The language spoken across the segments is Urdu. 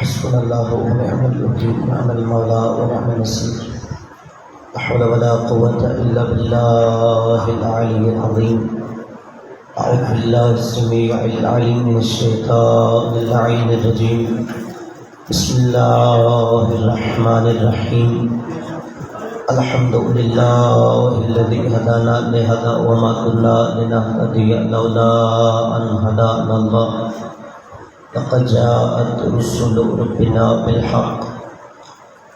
حسبنا الله ونعم الوكيل، نعم المولى ونعم النصير. لا حول ولا قوة إلا بالله العلي العظيم. أعوذ بالله السميع العليم من الشيطان اللعين الرجيم. بسم الله الرحمن الرحيم. الحمد لله الذي هدانا لهذا وما كنا لنهتدي لولا أن هدانا الله. لقد جاءت رسل ربنا بالحق.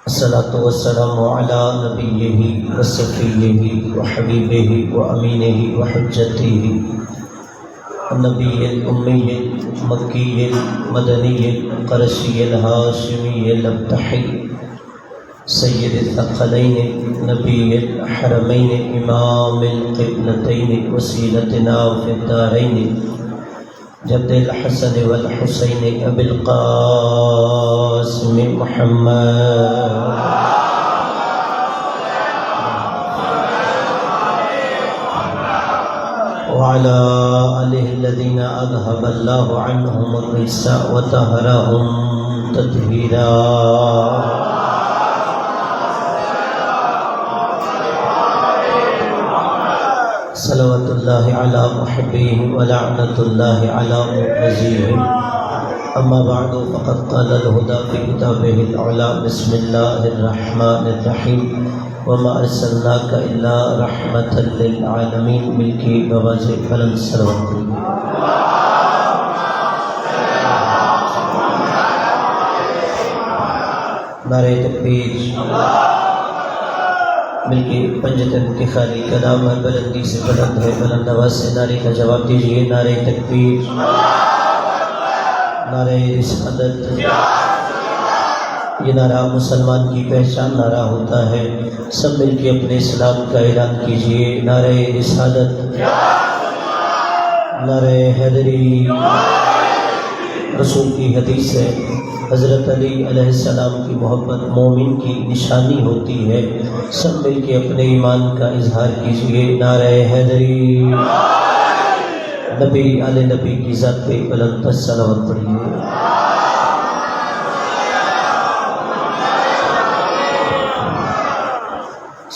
الصلاة والسلام على نبيه وصفيه وحبيبه وأمينه وحجته النبي الأمي المكي المدني القرشي الهاشمي الأبتحي سيد الثقلين نبي الحرمين إمام القبلتين وسيلتنا في الدارين جد الحسن والحسين أبي القاسم محمد وعلى آله الذين أذهب الله عنهم الرجس وطهرهم تطهيرا. صلوات الله على محبيه ولعنة الله على مؤذيه. أما بعد فقد قال الهدى في كتابه الأعلى. بسم الله الرحمن الرحيم. وما أرسلناك إلا رحمة للعالمين. ملکی بواز فلن سلوات. نعرہ تکبیر. ملکی پنجتن کے خالی کلام ہے، بلندی سے بلند ہے، بلند آواز سے نعرے کا جواب دیجیے. نعرہ تکبیر، نعرہ رسالت. یہ نعرہ مسلمان کی پہچان نعرہ ہوتا ہے. سب مل کے اپنے اسلام کا اعلان کیجیے. نعرہ رسالت، نعرہ حیدری. رسول کی حدیث ہے حضرت علی علیہ السلام کی محبت مومن کی نشانی ہوتی ہے. سب مل کے اپنے ایمان کا اظہار کیجیے. نعرہ حیدری. نبی علیہ نبی کی ذات پہ بلند صلوات پڑھیے.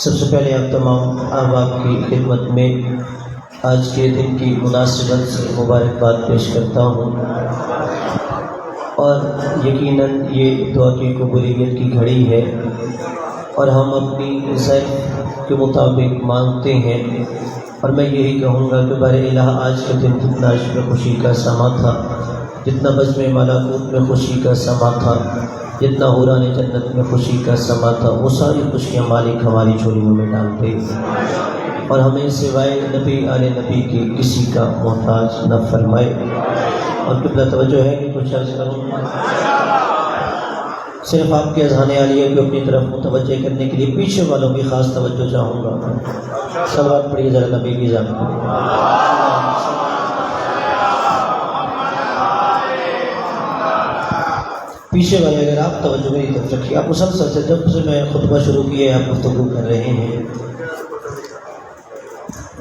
سب سے پہلے آپ تمام احباب کی خدمت میں آج کے دن کی مناسبت سے مبارکباد پیش کرتا ہوں، اور یقیناً یہ دعا کی قبولیت کی گھڑی ہے، اور ہم اپنی ضعف کے مطابق مانگتے ہیں. اور میں یہی کہوں گا کہ بار الہ آج کے دن جتنا عشق میں خوشی کا سما تھا، جتنا بزم ملکوت میں خوشی کا سما تھا، جتنا حوران جنت میں خوشی کا سما تھا، وہ ساری خوشیاں مالک ہماری جھولیوں میں ڈالتے، اور ہمیں سوائے نبی آل نبی کے کسی کا محتاج نہ فرمائے. اور قبلہ توجہ ہے کہ کچھ عرض کروں. صرف آپ کے اذہان عالیہ کو اپنی طرف متوجہ کرنے کے لیے پیچھے والوں کی خاص توجہ چاہوں گا. صلوات پڑھیے ذرا نبی کی ذات پر. پیچھے والے اگر آپ توجہ میری طرف رکھیے. آپ مسلسل سے جب سے میں خطبہ شروع کیا ہے آپ گفتگو کر رہے ہیں.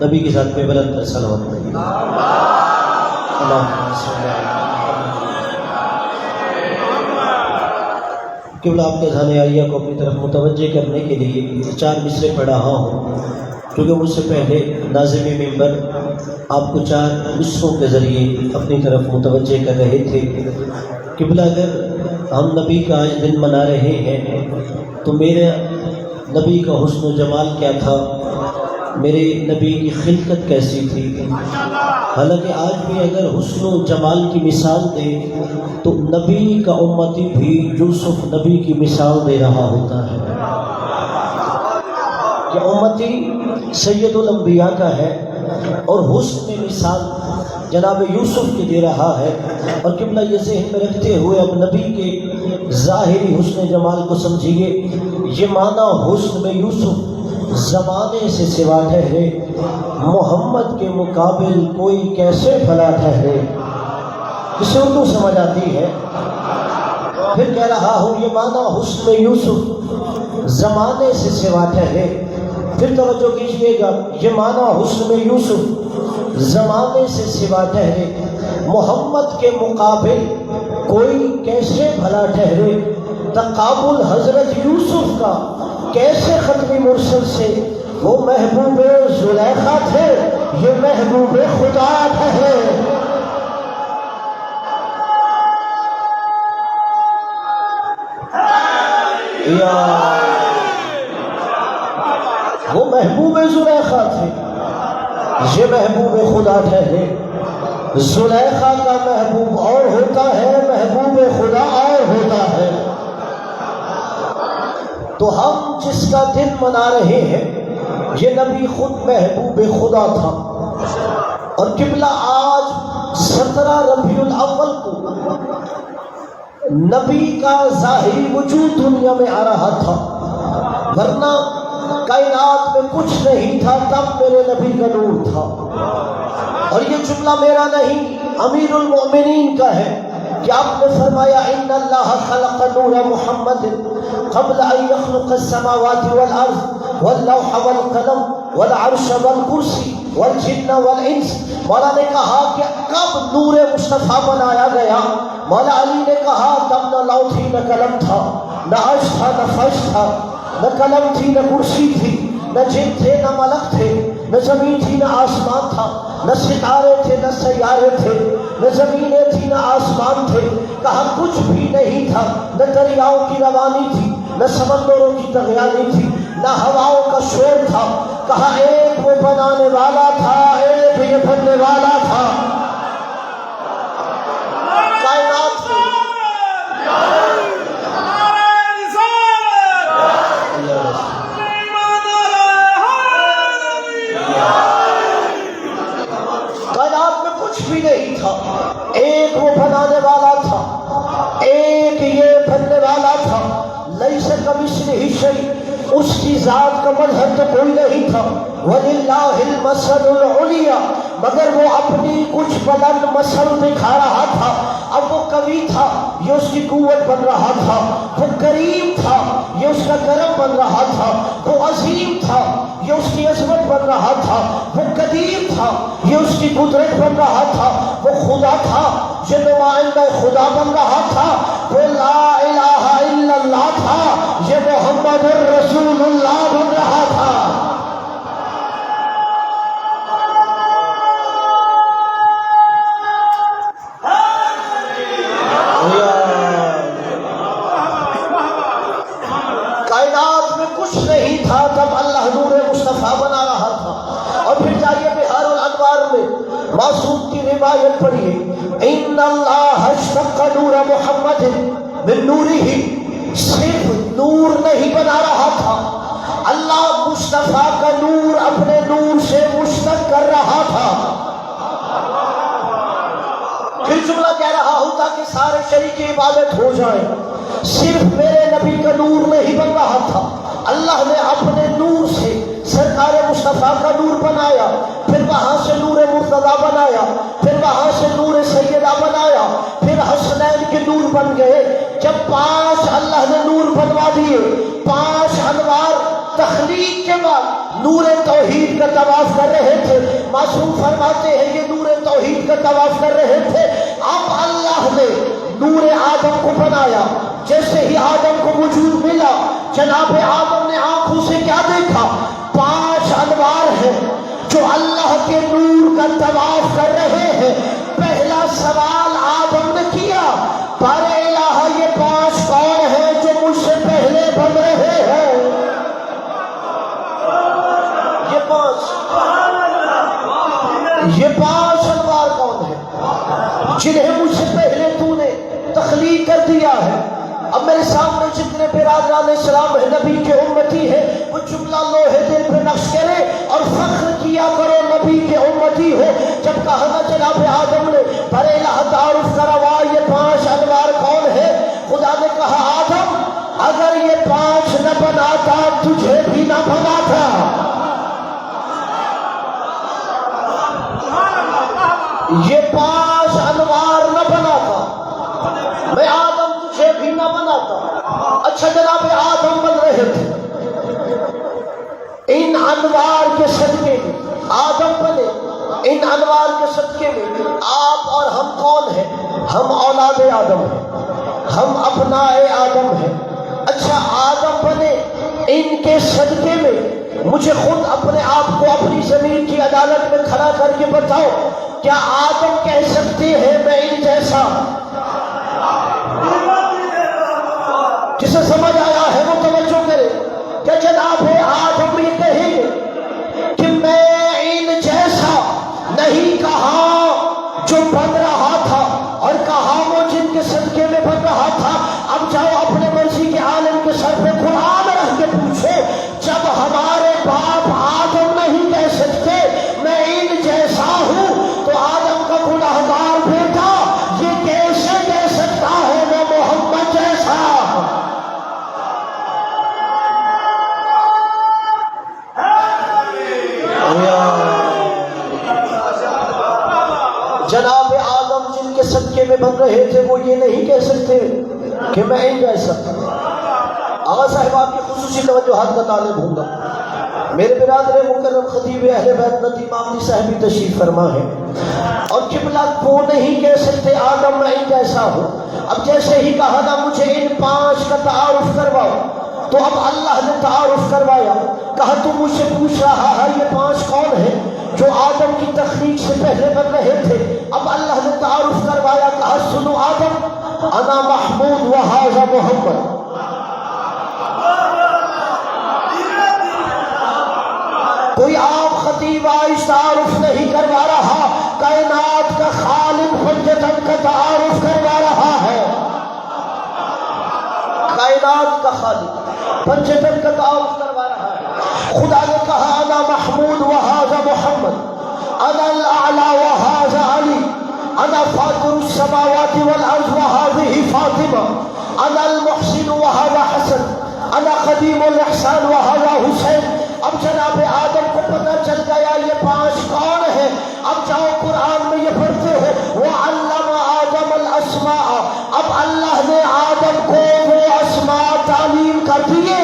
نبی کی ذات پہ بلند صلوات پڑھیے. قبلہ آپ کے اذہان عالیہ کو اپنی طرف متوجہ کرنے کے لیے 4 مصرے پڑھ رہا ہوں، کیونکہ مجھ سے پہلے ناظم ممبر آپ کو 4 مصروں کے ذریعے اپنی طرف متوجہ کر رہے تھے. قبلہ اگر ہم نبی کا آج دن منا رہے ہیں تو میرے نبی کا حسن و جمال کیا تھا، میرے نبی کی خلقت کیسی تھی. حالانکہ آج بھی اگر حسن و جمال کی مثال دے تو نبی کا امتی بھی یوسف نبی کی مثال دے رہا ہوتا ہے. کہ امتی سید الانبیاء کا ہے اور حسن مثال جناب یوسف کی دے رہا ہے. اور قبلہ یہ ذہن میں رکھتے ہوئے اب نبی کے ظاہری حسن جمال کو سمجھیے. یہ معنی حسن میں یوسف زمانے سے سوا ٹھہرے، محمد کے مقابل کوئی کیسے بھلا ٹھہرے. اسے اردو سمجھ آتی ہے. پھر کہہ رہا ہوں یہ معنی حسن میں یوسف زمانے سے سوا ٹھہرے. پھر توجہ کیجئے گا، یہ معنی حسن میں یوسف زمانے سے سوا ٹھہرے، محمد کے مقابل کوئی کیسے بھلا بھلا ٹھہرے تقابل حضرت یوسف کا کیسے ختم مرسل سے، وہ محبوب زلیخا تھے، یہ محبوب خدا ٹھہرے۔ وہ محبوب زلیخا تھے، یہ محبوب خدا ٹھہرے۔ زلیخا کا محبوب اور ہوتا ہے، محبوب خدا اور ہوتا ہے۔ تو ہم جس کا دن منا رہے ہیں یہ نبی خود محبوب خدا تھا، اور قبلہ آج 17 ربیع الاول کو نبی کا ظاہری وجود دنیا میں آ رہا تھا، ورنہ کائنات میں کچھ نہیں تھا، تب میرے نبی کا نور تھا۔ اور یہ جملہ میرا نہیں، امیر المؤمنین کا ہے کہ آپ نے فرمایا ان اللہ خلق نور محمد قبل ان يخلق السماوات والارض واللوح والقلم والعرش والکرسی والجن والانس۔ مولا نے کہا کہ کب نور مصطفیٰ بنایا گیا؟ مولا علی نے کہا تب نہ لوح تھی، نہ قلم تھا، نہ عرش تھا، نہ فرش تھا، نہ قلم تھی، نہ کرسی تھی، نہ جن تھے، نہ ملک تھے، نہ زمین تھی، نہ آسمان تھا، نہ ستارے تھے، نہ سیارے تھے، نہ زمینیں تھی، نہ آسمان تھے۔ کہا کچھ بھی نہیں تھا، نہ دریاؤں کی روانی تھی، نہ سمندروں کی طغیانی تھی، نہ ہواؤں کا شور تھا۔ کہا ایک وہ بنانے والا تھا، ایک یہ بننے والا تھا۔ کائنات میں کچھ بھی نہیں تھا، ایک وہ بنانے والا تھا، ایک یہ بننے والا تھا۔ لیس کمثلہ شیء، اس کی ذات کا مظہر تو کوئی نہیں تھا۔ وَلِلَّهِ الْمَثَلُ الْعُلْيَا، مگر وہ اپنی کچھ بلند مثل دکھا رہا تھا۔ اب وہ قوی تھا، یہ اس کی قوت بن رہا تھا۔ وہ کریم تھا، یہ اس کا کرم بن رہا تھا۔ وہ عظیم تھا، یہ اس کی عظمت بن رہا تھا۔ وہ قدیر تھا، یہ اس کی قدرت بن رہا تھا۔ وہ خدا تھا، یہ نمائندہ خدا بن رہا تھا۔ وہ لا الہ الا اللہ تھا، یہ محمد رسول اللہ بن رہا تھا۔ کائنات میں کچھ نہیں تھا تب اللہ نور مصطفیٰ بنا رہا تھا۔ اور پھر جائیے بحار الانوار میں معصوم کی روایت پڑھیے، ان اللہ اشتق نور محمد من نورہ، صرف نور نہیں بنا رہا تھا، اللہ مصطفیٰ کا نور اپنے نور سے مشتق کر رہا تھا۔ پھر جملہ کہہ رہا ہوتا کہ سارے شریک عبادت ہو جائیں، صرف میرے نبی کا نور نہیں بن رہا تھا، اللہ نے اپنے نور سے سرکار مصطفیٰ کا نور بنایا، پھر وہاں سے نور مرتضیٰ بنایا، پھر وہاں سے نور سیدہ بنایا، پھر حسنین کے نور بن گئے۔ جب 5 اللہ نے نور بنوا دیے، 5 انوار تخلیق کے بعد نور توحید کا طواف کر رہے تھے۔ معصوم فرماتے ہیں یہ نور توحید کا طواف کر رہے تھے، اب اللہ نے نور آدم کو بنایا۔ جیسے ہی آدم کو وجود ملا، جناب آدم نے آنکھوں سے کیا دیکھا؟ 5 انوار ہیں جو اللہ کے نور کا طواف کر رہے ہیں۔ پہلا سوال آدم نے کیا، بارے الہ یہ 5 کون ہیں جو مجھ سے پہلے بن رہے ہیں؟ یہ 5 انوار کون ہیں جنہیں مجھ سے پہلے تو نے تخلیق کر دیا ہے؟ اب میرے سامنے جتنے برادران اسلام نبی کے امتی ہیں، وہ جملہ لوہے دل پہ نقش کرے اور فخر کیا کرو نبی کے امتی ہو۔ جب کہا نا جناب آدم نے برے الہ تعارف کروا یہ 5 انوار کون ہے، خدا نے کہا آدم اگر یہ 5 نہ بناتا تجھے بھی نہ بناتا۔ یہ 5 انوار نہ بناتا، میں آدم تجھے بھی نہ بناتا۔ اچھا جناب آدم بن رہے تھے، ان انوار کے صدقے میں آدم بنے، ان انوار کے صدقے میں آپ اور ہم کون ہیں؟ ہم اولاد آدم ہیں، ہم ابنائے آدم ہیں۔ اچھا آدم بنے ان کے صدقے میں مجھے خود اپنے آپ کو اپنی زمین کی عدالت میں کھڑا کر کے بتاؤ، کیا آدم کہہ سکتے ہیں میں ان جیسا؟ جسے سمجھ آیا ہے وہ توجہ کرے کہ جناب آدم یہ کہیں گے کہ میں ان جیسا نہیں کہا جو بن رہا تھا، اور کہا وہ جن کے صدقے میں بن رہا تھا۔ اب جاؤ اپنے مرضی کے عالم کے سر پہ قرآن رکھ کے پوچھو، جب ہمارے باپ آدم نہیں کہہ سکتے میں ان جیسا ہوں، تو آدم کا گناہگار بیٹا یہ کیسے کہہ سکتا ہے میں محمد جیسا؟ جناب آدم جن کے صدقے میں بن رہے تھے وہ یہ نہیں کہہ سکتے کہ میں ان جیسا۔ آغا صاحب آپ کی خصوصی توجہات کا طالب ہوں گا۔ میرے برادر مکرم خطیب اہل بیت ندیم عاملی صاحب بھی تشریف فرما ہے، اور قبلہ کو نہیں کہہ سکتے آدم میں ان جیسا ہوں۔ اب جیسے ہی کہا نا مجھے ان 5 کا تعارف کرواؤ، تو اب اللہ نے تعارف کروایا۔ کہا تو مجھ سے پوچھ رہا ہے یہ 5 کون ہیں جو آدم کی تخلیق سے پہلے بن رہے تھے؟ اب اللہ نے تعارف کروایا۔ کہا سنو آدم، انا محمود وہذا محمد۔ کوئی آپ خطیب آئش تعارف نہیں کروا رہا، کائنات کا خالق پنجتن کا تعارف کروا رہا ہے۔ کائنات کا خالق پنجتن کا تعارف کروا رہا ہے۔ خدا نے کہا انا محمود وہذا محمد، انا الاعلی وہذا علی، انا فاطر السماوات والارض وہذہ فاطمہ، انا المحسن وہذا حسن، انا قدیم الاحسان وہذا حسین۔ اب جناب آدم کو پتہ چل گیا یہ 5 کون ہیں۔ اب جاؤ قرآن میں یہ پڑھتے ہو وَعَلَّمَ آدَمَ الْأَسْمَاءَ۔ اب اللہ نے آدم کو وہ اسماء تعلیم کر دیے۔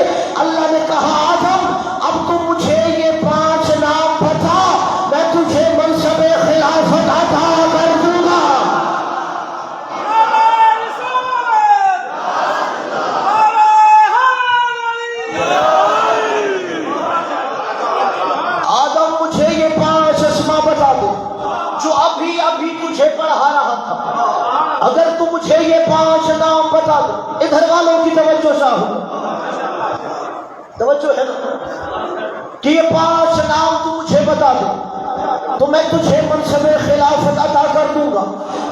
اللہ نے کہا آدم اب تو مجھے یہ 5 نام بتا، میں تجھے منصب خلافت عطا کر دوں گا۔ تجھے پڑھا رہا تھا، اگر تو مجھے یہ 5 نام بتا دے۔ ادھر والوں کی توجہ چاہو، توجہ ہے نا، کہ یہ 5 نام تو مجھے بتا دے تو میں تجھے منصب خلافت عطا کر دوں گا۔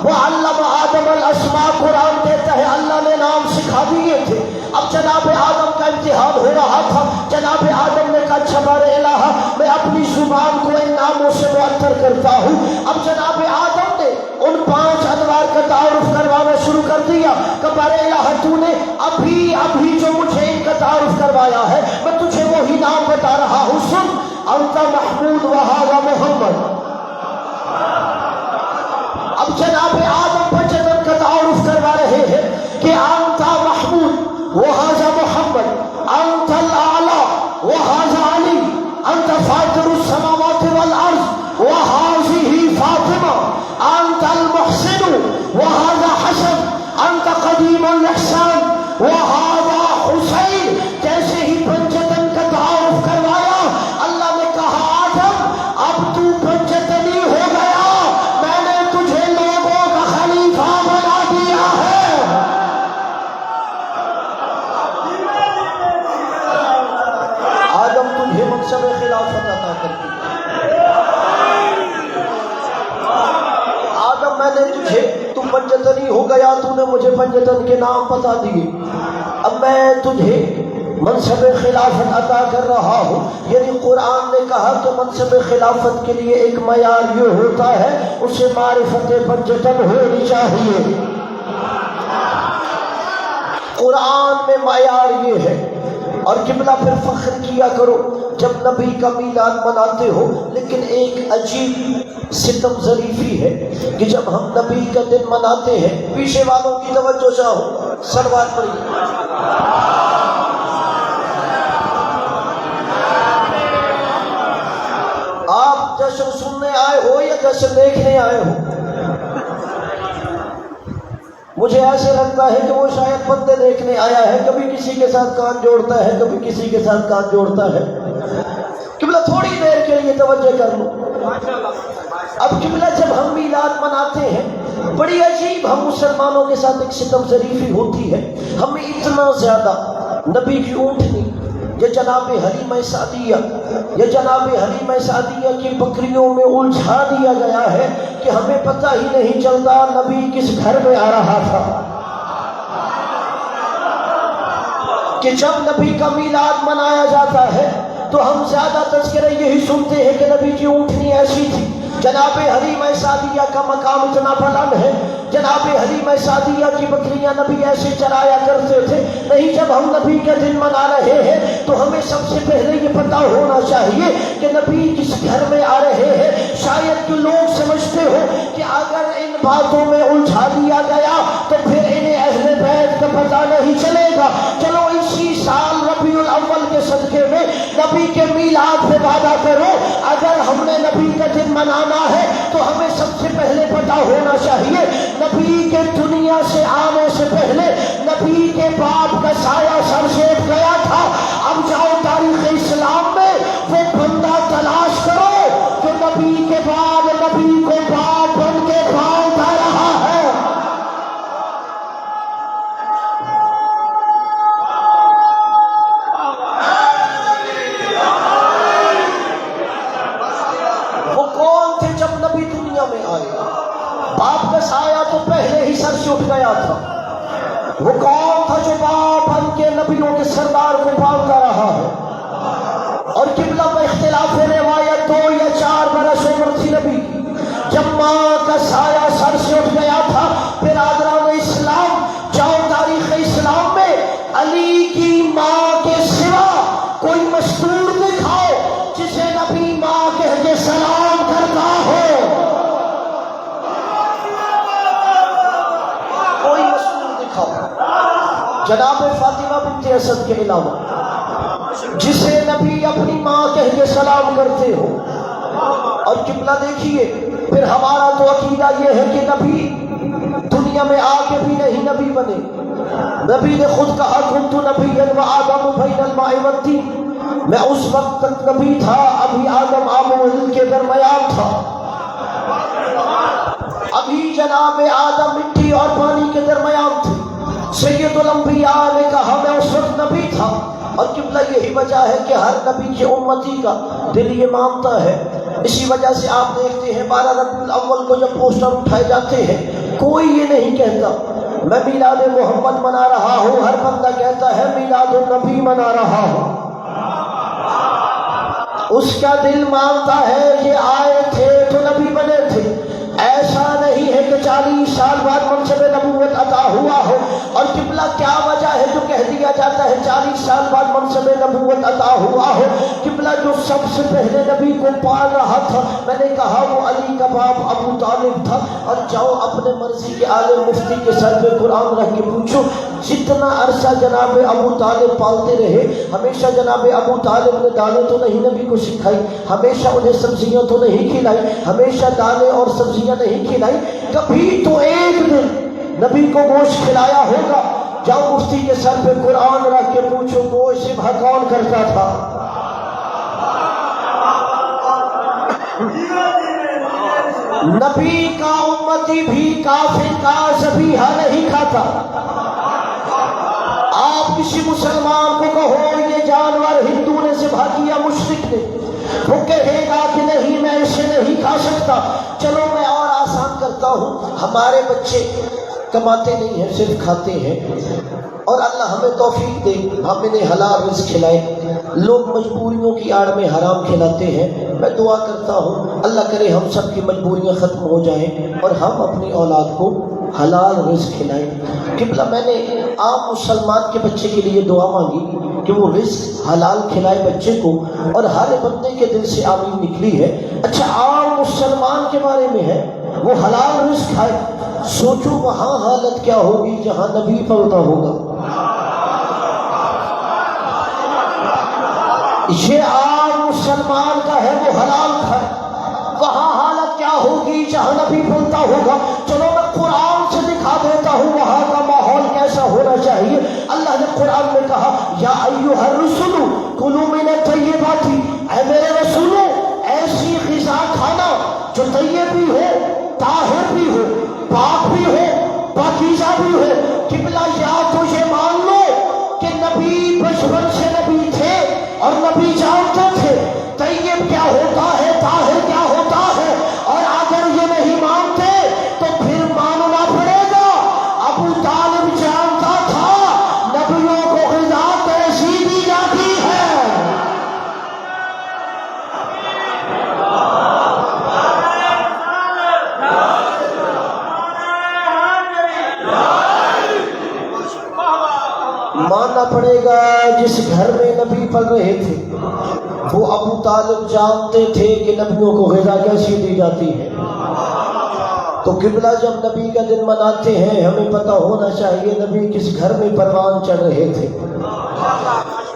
وَعَلَّمَ آدَمَ الْأَسْمَاءَ، قرآن کہتا ہے اللہ نے نام سکھا دیے تھے۔ اب جناب آدم کا امتحان ہو رہا تھا۔ جناب آدم نے کہا اچھا بارے الہ میں اپنی زبان کو ان ناموں سے معطر کرتا ہوں۔ اب جناب آدم نے ان 5 انوار کا تعارف کروانا شروع کر دیا کہ بارے الہ تو نے ابھی جو مجھے ان کا تعارف کروایا ہے میں تجھے وہی نام بتا رہا ہوں، سن انت محمود وہذا محمد۔ اب جناب آدم پنجتن کا تعارف کروا رہے ہیں کہ انت محمود وہذا محمد، انت الاعلی وہذا علی، انت فاطر السماوات والارض وہذہ فاطمہ، انت المحسن وہذا حسن، انت قدیم الاحسان وہذا حسین۔ جیسے ہی پنجتن کا تعارف کروایا اللہ نے کہا آدم اب تو پنجتنی ہو گیا، میں نے تجھے لوگوں کا خلیفہ بنا دیا ہے۔ آدم تجھے منصب خلافت عطا کر دی۔ آدم میں نے تجھے، تو پنجتنی ہو گیا، تو نے مجھے پنجتن کے نام بتا دیے، اب میں تجھے منصب خلافت عطا کر رہا ہوں۔ یعنی قرآن نے کہا کہ منصب خلافت کے لیے ایک معیار یہ ہوتا ہے اسے معرفت پنجتن ہونی چاہیے۔ قرآن میں معیار یہ ہے۔ اور قبلہ پھر فخر کیا کرو جب نبی کا میلاد مناتے ہو، لیکن ایک عجیب ستم ظریفی ہے کہ جب ہم نبی کا دن مناتے ہیں، پیچھے والوں کی توجہ چاہو، صلوات پڑھیے۔ آپ جشن سننے آئے ہو یا جشن دیکھنے آئے ہو؟ مجھے ایسے لگتا ہے کہ وہ شاید پتے دیکھنے آیا ہے، کبھی کسی کے ساتھ کان جوڑتا ہے، کبھی کسی کے ساتھ کان جوڑتا ہے۔ قبلہ تھوڑی دیر کے لیے توجہ کر لو۔ اب قبلہ جب ہم میلاد مناتے ہیں، بڑی عجیب ہم مسلمانوں کے ساتھ ایک ستم ظریفی ہوتی ہے، ہمیں اتنا زیادہ نبی کی اونٹنی یا جناب حلیمہ سعدیہ یا جناب حلیمہ سعدیہ کی بکریوں میں الجھا دیا گیا ہے کہ ہمیں پتہ ہی نہیں چلتا نبی کس گھر میں آ رہا تھا، کہ جب نبی کا میلاد منایا جاتا ہے تو ہم زیادہ تذکرے یہی سنتے ہیں کہ نبی کی اونٹنی ایسی تھی۔ جناب حلیمہ سعدیہ کا مقام اتنا بلند ہے، جناب حلیمہ سعدیہ کی بکریاں نبی ایسے چرایا کرتے تھے۔ نہیں، جب ہم نبی کے دن منا رہے ہیں تو ہمیں سب سے پہلے یہ پتہ ہونا چاہیے کہ نبی کس گھر میں آ رہے ہیں۔ شاید کہ لوگ سمجھتے ہو کہ اگر ان باتوں میں الجھا دیا گیا تو پھر انہیں اہل بیت کا پتہ نہیں چلے گا۔ چلو اسی سال ربیع الاول کے صدقے میں نبی کے میلاد پہ وعدہ کرو، اگر ہم نے نبی کا دن منانا ہے تو ہمیں سب سے پہلے پتہ ہونا چاہیے نبی کے دنیا سے آنے سے پہلے نبی کے باپ کا سایہ سر سے اٹھ گیا تھا۔ اب جاؤ تاریخ اسلام میں وہ بندہ تلاش کرو جو نبی کے بعد نبی کو باپ بن کے پالتا رہا ہے۔ وہ کون تھے جب نبی دنیا میں آئے؟ باپ کا سایہ تو پہلے ہی سر سے اٹھ گیا تھا۔ وہ کون تھا جو باپ بن کے نبیوں کے سردار کو پالتا رہا ہے؟ اور قبلہ میں اختلاف روایت 2 یا 4 برس عمر تھی نبی کی جب ماں کا سایہ سر سے اٹھ گیا تھا۔ برادران اسلام، جاؤ تاریخ اسلام میں علی کی ماں کے سوا کوئی مستور دکھاؤ جسے نبی ماں کہہ کے سلام کرتا ہو۔ کوئی مستور دکھاؤ جناب فاطمہ بنت اسد کے علاوہ جسے نبی اپنی ماں کہہ کے سلام کرتے ہو۔ اور قبلہ دیکھیے، پھر ہمارا تو عقیدہ یہ ہے کہ نبی دنیا میں آ کے بھی نہیں نبی بنے۔ نبی نے خود کہا کنت نبیا وآدم بین الماء والطین، میں اس وقت تک نبی تھا، ابھی آدم آب و ہل کے درمیان تھا، ابھی جناب آدم مٹی اور پانی کے درمیان تھے۔ سید الانبیاء نے کہا میں اس وقت نبی تھا۔ اور قبلہ یہی وجہ ہے کہ ہر نبی کے امتی کا دل یہ مانتا ہے۔ اسی وجہ سے آپ دیکھتے ہیں 12 ربیع الاول کو جب پوسٹر اٹھائے جاتے ہیں کوئی یہ نہیں کہتا میں میلاد محمد منا رہا ہوں، ہر بندہ کہتا ہے میلاد النبی منا رہا ہوں۔ اس کا دل مانتا ہے یہ آئے تھے تو نبی بنے تھے۔ ایسا نہیں ہے کہ 40 سال بعد منصب نبوت عطا ہوا ہو۔ اور قبلہ کیا وجہ ہے جو کہہ دیا جاتا ہے 40 سال بعد منصب نبوت عطا ہوا ہو؟ قبلہ جو سب سے پہلے نبی کو پال رہا تھا، میں نے کہا وہ علی کا باپ ابو طالب تھا۔ اور جاؤ اپنے مرضی کے عالم مفتی کے سر پہ قرآن رکھ کے پوچھو، جتنا عرصہ جناب ابو طالب پالتے رہے ہمیشہ جناب ابو طالب نے دالیں تو نہیں نبی کو سکھائی، ہمیشہ انہیں سبزیاں تو نہیں کھلائی، ہمیشہ دالیں اور سبزیاں نہیں کھلائی، کبھی تو ایک دن نبی کو گوشت کھلایا ہوگا۔ جاؤ مفتی کے سر پہ قرآن رکھ کے پوچھو گوشت ذبح کون کرتا تھا؟ نبی کا امتی بھی کافر کا ذبیحہ نہیں کھاتا۔ آپ کسی مسلمان کو کہو یہ جانور ہندو نے ذبح کیا، مشرک نے، وہ کہے گا کہ نہیں میں اسے نہیں کھا سکتا۔ چلو میں اور آسان کرتا ہوں، ہمارے بچے کماتے نہیں ہیں، صرف کھاتے ہیں، اور اللہ ہمیں توفیق دے ہم انہیں حلال رزق کھلائیں۔ لوگ مجبوریوں کی آڑ میں حرام کھلاتے ہیں۔ میں دعا کرتا ہوں اللہ کرے ہم سب کی مجبوریاں ختم ہو جائیں اور ہم اپنی اولاد کو حلال رزق کھلائیں۔ قبلہ میں نے عام مسلمان کے بچے کے لیے دعا مانگی کہ وہ رزق حلال کھلائے بچے کو، اور ہر بندے کے دل سے آمین نکلی ہے۔ اچھا عام مسلمان کے بارے میں ہے وہ حلال رزق کھائے، سوچو وہاں حالت کیا ہوگی جہاں نبی پلتا ہوگا۔ یہ عام مسلمان کا ہے وہ حلال کھائے، وہاں حالت کیا ہوگی جہاں نبی پلتا ہوگا۔ چلو میں قرآن سے دکھا دیتا ہوں وہاں چاہیے. اللہ نے قرآن میں کہا یا ایھا الرسل کلوا من الطیبات، اے میرے رسولوں ایسی غذا کھانا جو طیب بھی ہو، طاہر بھی ہو، پاک بھی ہو، پاکیزہ بھی ہو. قبلہ یا تو یہ مان لو کہ نبی بچپن سے نبی تھے اور نبی جانتے تھے طیب کیا ہوتا ہے، طاہر کیا ہوتا ہے، اور اگر یہ نہیں مانتے تو پھر ماننا پڑے گا. ابو طالب جانتا تھا نبیوں کو غذا کیسی دی جاتی ہے. ماننا پڑے گا جس گھر میں نبی پل رہے تھے وہ ابو طالب جانتے تھے کہ نبیوں کو غذا کیسی دی جاتی ہے. تو قبلہ جب نبی کا دن مناتے ہیں ہمیں پتہ ہونا چاہیے نبی کس گھر میں پروان چڑھ رہے تھے.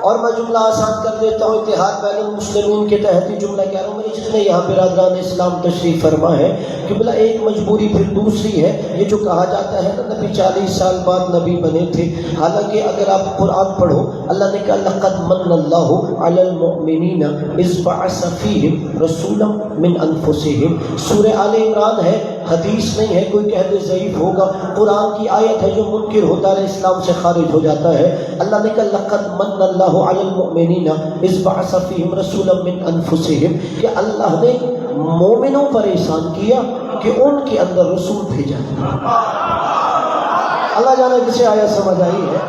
اور میں جملہ آسان کر دیتا ہوں، اتحاد بین المسلمین کے تحت ہی جملہ کہہ رہا ہوں. میرے جتنے یہاں برادران اسلام تشریف فرما ہے، قبلہ ایک مجبوری پھر دوسری ہے. یہ جو کہا جاتا ہے نا نبی 40 سال بعد نبی بنے تھے، حالانکہ اگر آپ قرآن پڑھو اللہ نے کہا لقد من اللہ علی المؤمنین اذ بعث فیہم رسولا من انفسہم. سورہ آل عمران ہے، حدیث نہیں ہے، کوئی کہہ دے ضعیف ہوگا. قرآن کی آیت ہے جو منکر ہوتا ہے اسلام سے خارج ہو جاتا ہے. اللہ نے کہا لقد من اللہ علی المؤمنین اذ بعث فیہم رسولا من انفسہم، کہ اللہ نے مومنوں پر احسان کیا کہ ان کے اندر رسول بھیجا. اللہ جانے کسے آیت سمجھ آئی ہے.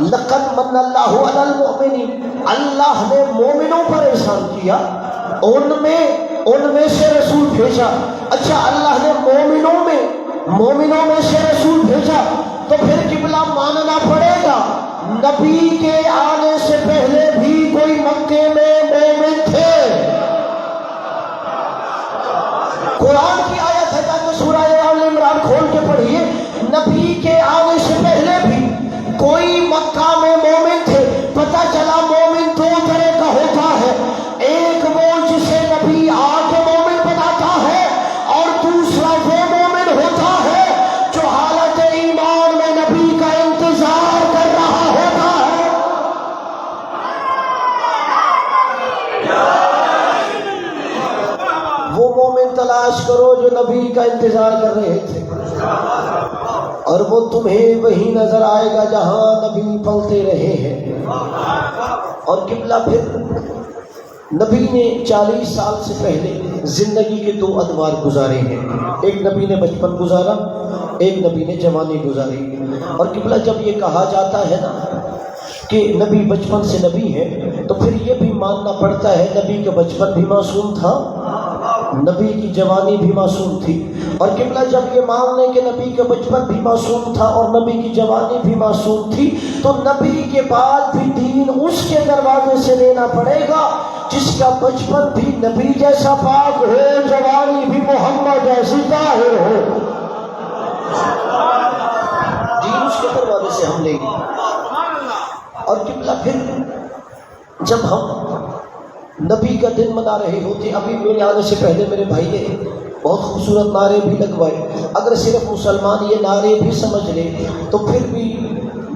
لقد من اللہ علی المؤمنین، اللہ نے مومنوں پر احسان کیا، ان میں سے رسول بھیجا. اچھا اللہ نے مومنوں میں سے رسول بھیجا تو پھر قبلہ ماننا پڑے گا نبی کے آنے سے پہلے بھی کوئی مکے میں مومن تھے. قرآن کی آیت ہے جاکے سورہ آل عمران کھول کے پڑھیے، نبی کے آنے سے پہلے بھی کوئی مکہ میں مومن تھے. پتہ چلا مومن دو طرح کا ہوتا ہے، ایک وہ جسے نبی آ کے مومن بناتا ہے اور دوسرا وہ مومن ہوتا ہے جو حالت ایمان میں نبی کا انتظار کر رہا ہوتا ہے. وہ مومن تلاش کرو جو نبی کا انتظار کر رہے تھے، اور وہ تمہیں وہی نظر آئے گا جہاں نبی پلتے رہے ہیں. اور قبلہ پھر نبی نے 40 سال سے پہلے زندگی کے 2 ادوار گزارے ہیں. ایک نبی نے بچپن گزارا، ایک نبی نے جوانی گزاری. اور قبلہ جب یہ کہا جاتا ہے نا کہ نبی بچپن سے نبی ہے تو پھر یہ بھی ماننا پڑتا ہے نبی کا بچپن بھی معصوم تھا، نبی کی جوانی بھی معصوم تھی. اور قبلہ جب یہ مان لیں کہ نبی کا بچپن بھی معصوم تھا اور نبی کی جوانی بھی معصوم تھی تو نبی کے بعد بھی دین اس کے دروازے سے لینا پڑے گا جس کا بچپن بھی نبی جیسا پاک ہو، جوانی بھی محمد جیسی طاہر ہو. دین اس کے دروازے سے ہم لیں گے. اور قبلہ پھر جب ہم نبی کا دن منا رہے ہوتے، ابھی میرے آنے سے پہلے میرے بھائی نے بہت خوبصورت نعرے بھی لگوائے. اگر صرف مسلمان یہ نعرے بھی سمجھ لے تو پھر بھی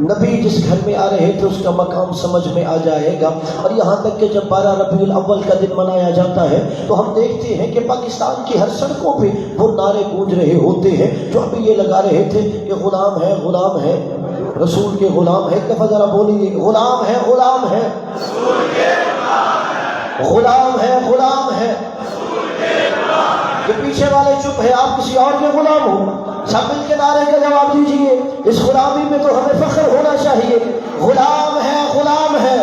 نبی جس گھر میں آ رہے تھے اس کا مقام سمجھ میں آ جائے گا. اور یہاں تک کہ جب 12 ربیع الاول کا دن منایا جاتا ہے تو ہم دیکھتے ہیں کہ پاکستان کی ہر سڑکوں پہ وہ نعرے گونج رہے ہوتے ہیں جو ابھی یہ لگا رہے تھے کہ غلام ہے، غلام ہے، رسول کے غلام ہے. کہ ذرا بولیے غلام ہے، غلام ہے، غلام ہے، غلام ہے. کہ پیچھے والے چپ ہے، آپ کسی اور کے غلام ہو. سب مل کے نعرے کا جواب دیجیے. اس غلامی میں تو ہمیں فخر ہونا چاہیے. غلام ہے، غلام ہے.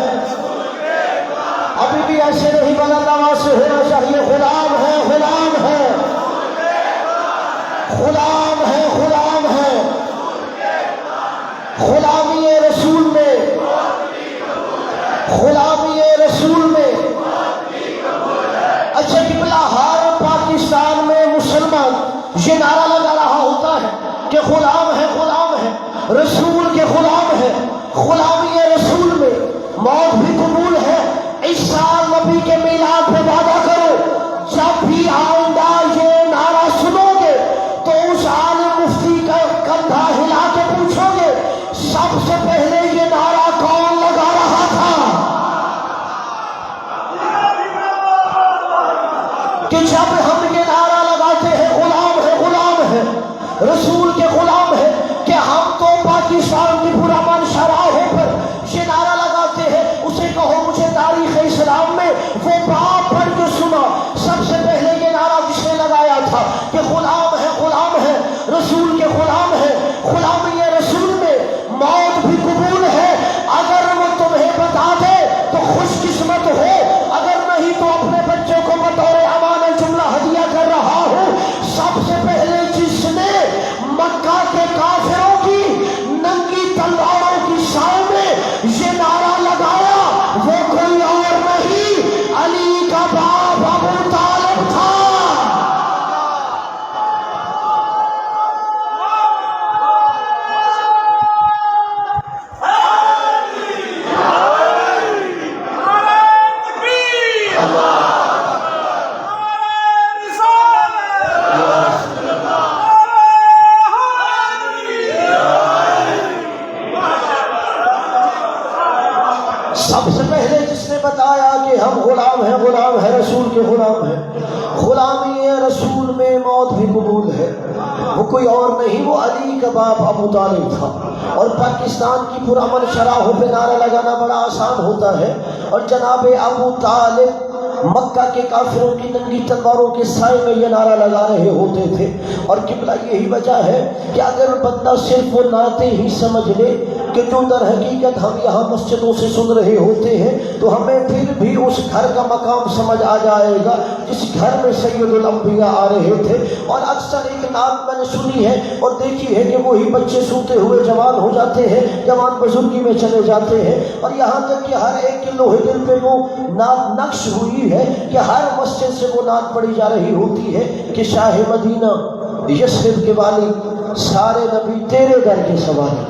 ابھی بھی ایسے نہیں بلند آواز سے ہونا چاہیے. غلام ہے، غلام ہے، غلام ہے، غلام ہے. غلامی رسول میں، غلامی رسول میں. اچھا قبلہ ہر پاکستان میں مسلمان یہ نعرہ لگا رہا ہوتا ہے کہ غلام ہے، غلام ہے، رسول کے غلام ہے. غلامی رسول میں موت بھی قبول ہے. اس سال نبی کے میلاد پہ وعدہ کرو جب بھی آئندہ یہ نعرہ سنو گے تو اس عالم مفتی کا کندھا ہلا کے پوچھو گے جب ہم یہ نعرہ لگاتے ہیں غلام ہے رسول کے غلام ہے کہ ہم تو پاکستان کی پرامن شراہوں پر یہ نعرہ لگاتے ہیں، اسے کہو مجھے تاریخ اسلام میں وہ باب پڑھ کے سنا سب سے پہلے یہ نعرہ کس نے لگایا تھا کہ غلام ہے رسول کے غلام ہے، غلامی رسول میں موت بھی قبول ہے۔ اگر وہ تمہیں بتا دے تو خوش قسمت ہو، اگر نہیں تو اپنے بچوں کو بطور امانت جملہ ہدیہ کر رہا ہوں۔ سب سے پہلے جس نے مکہ کے کافروں کی ننگی تلواروں کی سائے میں یہ نعرہ لگایا وہ کوئی اور نہیں، علی کا باپ ابو طالب تھا۔ سب سے پہلے جس نے بتایا کہ ہم غلام ہے رسول کے غلام ہے، غلامی رسول میں موت بھی قبول ہے، وہ کوئی اور نہیں، وہ علی کا باپ ابو طالب تھا۔ اور پاکستان کی پرامن شراہوں پہ نعرہ لگانا بڑا آسان ہوتا ہے، اور جناب ابو طالب مکہ کے کافروں کی ننگی تلواروں کے سائے میں یہ نعرہ لگا رہے ہوتے تھے۔ اور قبلہ یہی وجہ ہے کہ اگر بندہ صرف وہ نعتیں ہی سمجھ لے کہ جو در حقیقت ہم یہاں مسجدوں سے سن رہے ہوتے ہیں تو ہمیں پھر بھی اس گھر کا مقام سمجھ آ جائے گا جس گھر میں سید الانبیاء آ رہے تھے۔ اور اکثر ایک نعت میں نے سنی ہے اور دیکھی ہے کہ وہی بچے سوتے ہوئے جوان ہو جاتے ہیں، جوان بزرگی میں چلے جاتے ہیں، اور یہاں تک کہ ہر ایک کے لوہے دل پہ وہ نعت نقش ہوئی ہے کہ ہر مسجد سے وہ نعت پڑھی جا رہی ہوتی ہے کہ شاہ مدینہ یثرب کے والی سارے نبی تیرے در کے سوالی،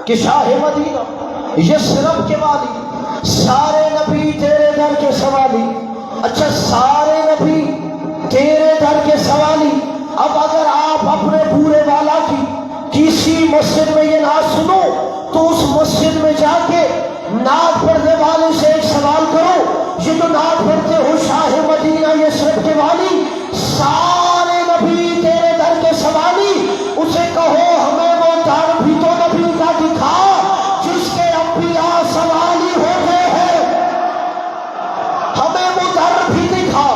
کہ شاہ مدینہ یثرب کے والی سارے نبی تیرے در کے سوالی۔ اچھا سارے نبی تیرے در کے سوالی، اب اگر آپ اپنے پورے والا کی کسی مسجد میں یہ نعت سنو تو اس مسجد میں جا کے نعت پڑھنے والے سے ایک سوال کرو، یہ جو نعت پڑھتے ہو شاہ مدینہ یثرب کے والی سارے نبی تیرے در کے سوالی، اسے کہو ہمیں وہ در بھی تو نبی کا دکھا جس کے انبیاء سوالی ہوتے ہیں، ہمیں وہ در بھی دکھا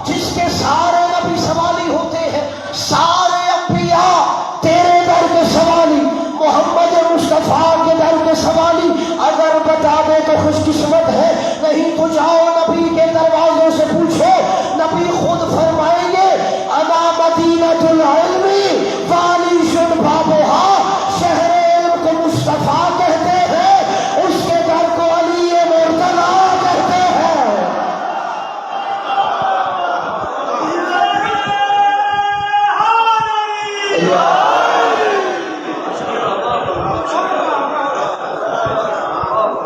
جس کے سارے نبی سوالی ہوتے ہیں، سارے انبیاء تیرے در کے سوالی، محمد مصطفیٰ کے در کے سوالی۔ اگر بتا دے تو خوش قسمت ہے، نہیں تو جاؤ نبی کے دروازے سے پوچھو، نبی خود فرمائیں گے انا مدینۃ العلم والی شن بابھا، شہر علم کو مصطفیٰ کہتے ہیں، اس کے در کو علی مرتضیٰ کہتے ہیں۔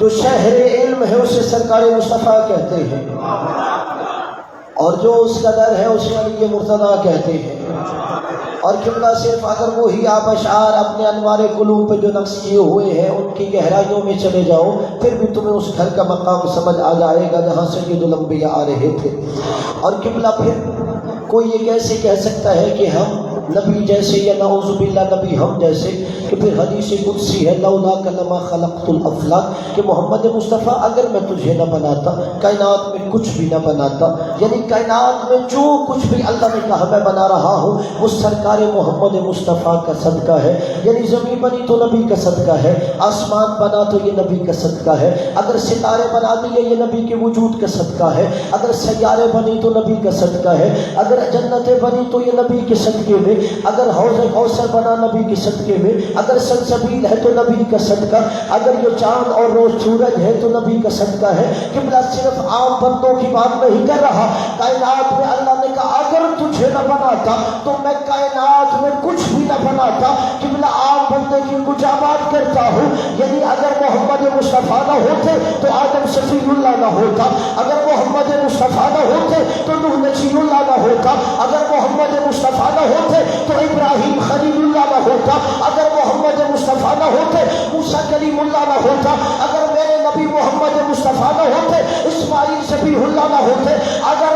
جو شہر علم ہے اسے سرکار مصطفیٰ کہتے ہیں، اور جو اس کا در ہے اسے علی مرتضیٰ کہتے ہیں۔ اور قبلہ صرف اگر وہی آپ اشعار اپنے انوار قلوب پہ جو نقش کیے ہوئے ہیں ان کی گہرائیوں میں چلے جاؤ، پھر بھی تمہیں اس گھر کا مقام سمجھ آ جائے گا جہاں سید الانبیاء آ رہے تھے۔ اور قبلہ پھر کوئی یہ کیسے کہہ سکتا ہے کہ ہم نبی جیسے یا نعوذ باللہ نبی ہم جیسے، کہ پھر حدیث قدسی ہے لولاک لما خلقت الافلاک، کہ محمد مصطفیٰ اگر میں تجھے نہ بناتا کائنات میں کچھ بھی نہ بناتا، یعنی کائنات میں جو کچھ بھی اللہ نے کہا میں بنا رہا ہوں وہ سرکار محمد مصطفیٰ کا صدقہ ہے، یعنی زمین بنی تو نبی کا صدقہ ہے، آسمان بنا تو یہ نبی کا صدقہ ہے، اگر ستارے بنا دیے یہ نبی کے وجود کا صدقہ ہے، اگر سیارے بنی تو نبی کا صدقہ ہے، اگر جنتیں بنی تو یہ نبی کے صدقے میں، اگر حوض کوثر بنا نبی کے صدقے میں، اگر سلسبیل ہے تو نبی کا صدقہ، اگر یہ چاند اور روز سورج ہے تو نبی کا صدقہ ہے۔ قبلہ صرف عام بندوں کی بات نہیں کر رہا، کائنات میں اللہ نے کہا اگر تجھے نہ بناتا تو میں کائنات میں کچھ بھی نہ بناتا۔ قبلہ عام بندے کی کچھ بات کرتا ہوں، یعنی اگر محمد مصطفیٰ نہ ہوتے تو آدم صفی اللہ نہ ہوتا، اگر محمد مصطفیٰ نہ ہوتے تو نوح نجی اللہ نہ ہوتا، اگر محمد مصطفیٰ نہ ہوتے تو ابراہیم خلیل اللہ نہ ہوتا، اگر محمد مصطفیٰ نہ ہوتے موسیٰ کلیم اللہ نہ ہوتا، اگر میرے نبی محمد مصطفیٰ نہ ہوتے اسماعیل ذبیح اللہ نہ ہوتے، اگر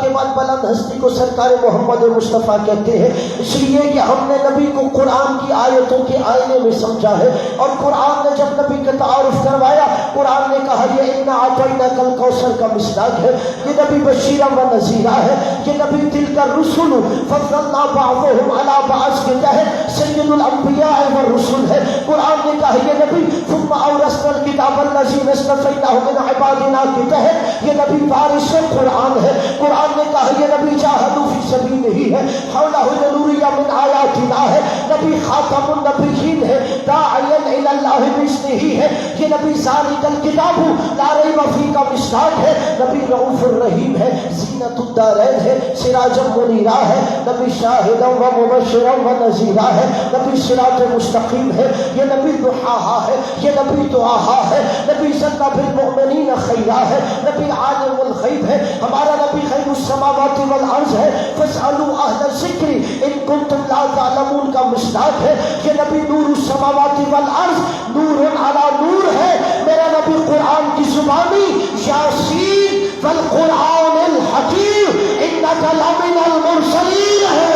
کے بعد بلند ہستی کو سرکار محمد مصطفیٰ کہتے ہیں، اس لیے کہ ہم نے نبی کو قرآن کی آیتوں کے آئینے میں سمجھا ہے، اور قرآن نے جب نبی کا تعارف کروایا، قرآن نے کہا یہ اِنَّا أَعْطَيْنَاكَ الْكَوْثَرَ کا مصداق ہے، یہ نبی بشیرا و نذیرا ہے، یہ نبی تِلْكَ الرُّسُلُ فَضَّلْنَا بَعْضَهُمْ عَلَىٰ بَعْضٍ کے تحت سید الانبیاء والرسل ہے۔ قرآن نے کہا یہ نبی ثم اورثنا الکتاب الذین اصطفیناہ من عبادنا کے تحت یہ نبی وارث قرآن ہے۔ قرآن نے کہا یہ نبی جاہدوا فی سبیلہ ہے، حولہ لنریہ من آیاتنا ہے، نبی خاتم النبیین ہے، داعیا الی اللہ باذنہ ہے، یہ نبی ذالک الکتاب لا ریب فیہ کا مصداق ہے، نبی رؤوف الرحیم ہے، زینۃ الدارین ہے، سراجا منیرا ہے، نبی شاہدا و مبشرا و نذیرا ہے، نبی صراط مستقیم ہے، یہ نبی ضحیٰ ہے، یہ نبی دعا ہے، نبی ذکر بالمؤمنین خیرا ہے، نبی عالم الغیب ہے، ہمارا نبی غیب السماوات والارض ہے، فاسألوا اہل الذکر ان کنتم لا تعلمون کا مصداق ہے، یہ نبی نور السماوات والارض نور علی نور ہے، میرا نبی قرآن کی زبانی یاسین والقرآن الحکیم انک لمن المرسلین ہے۔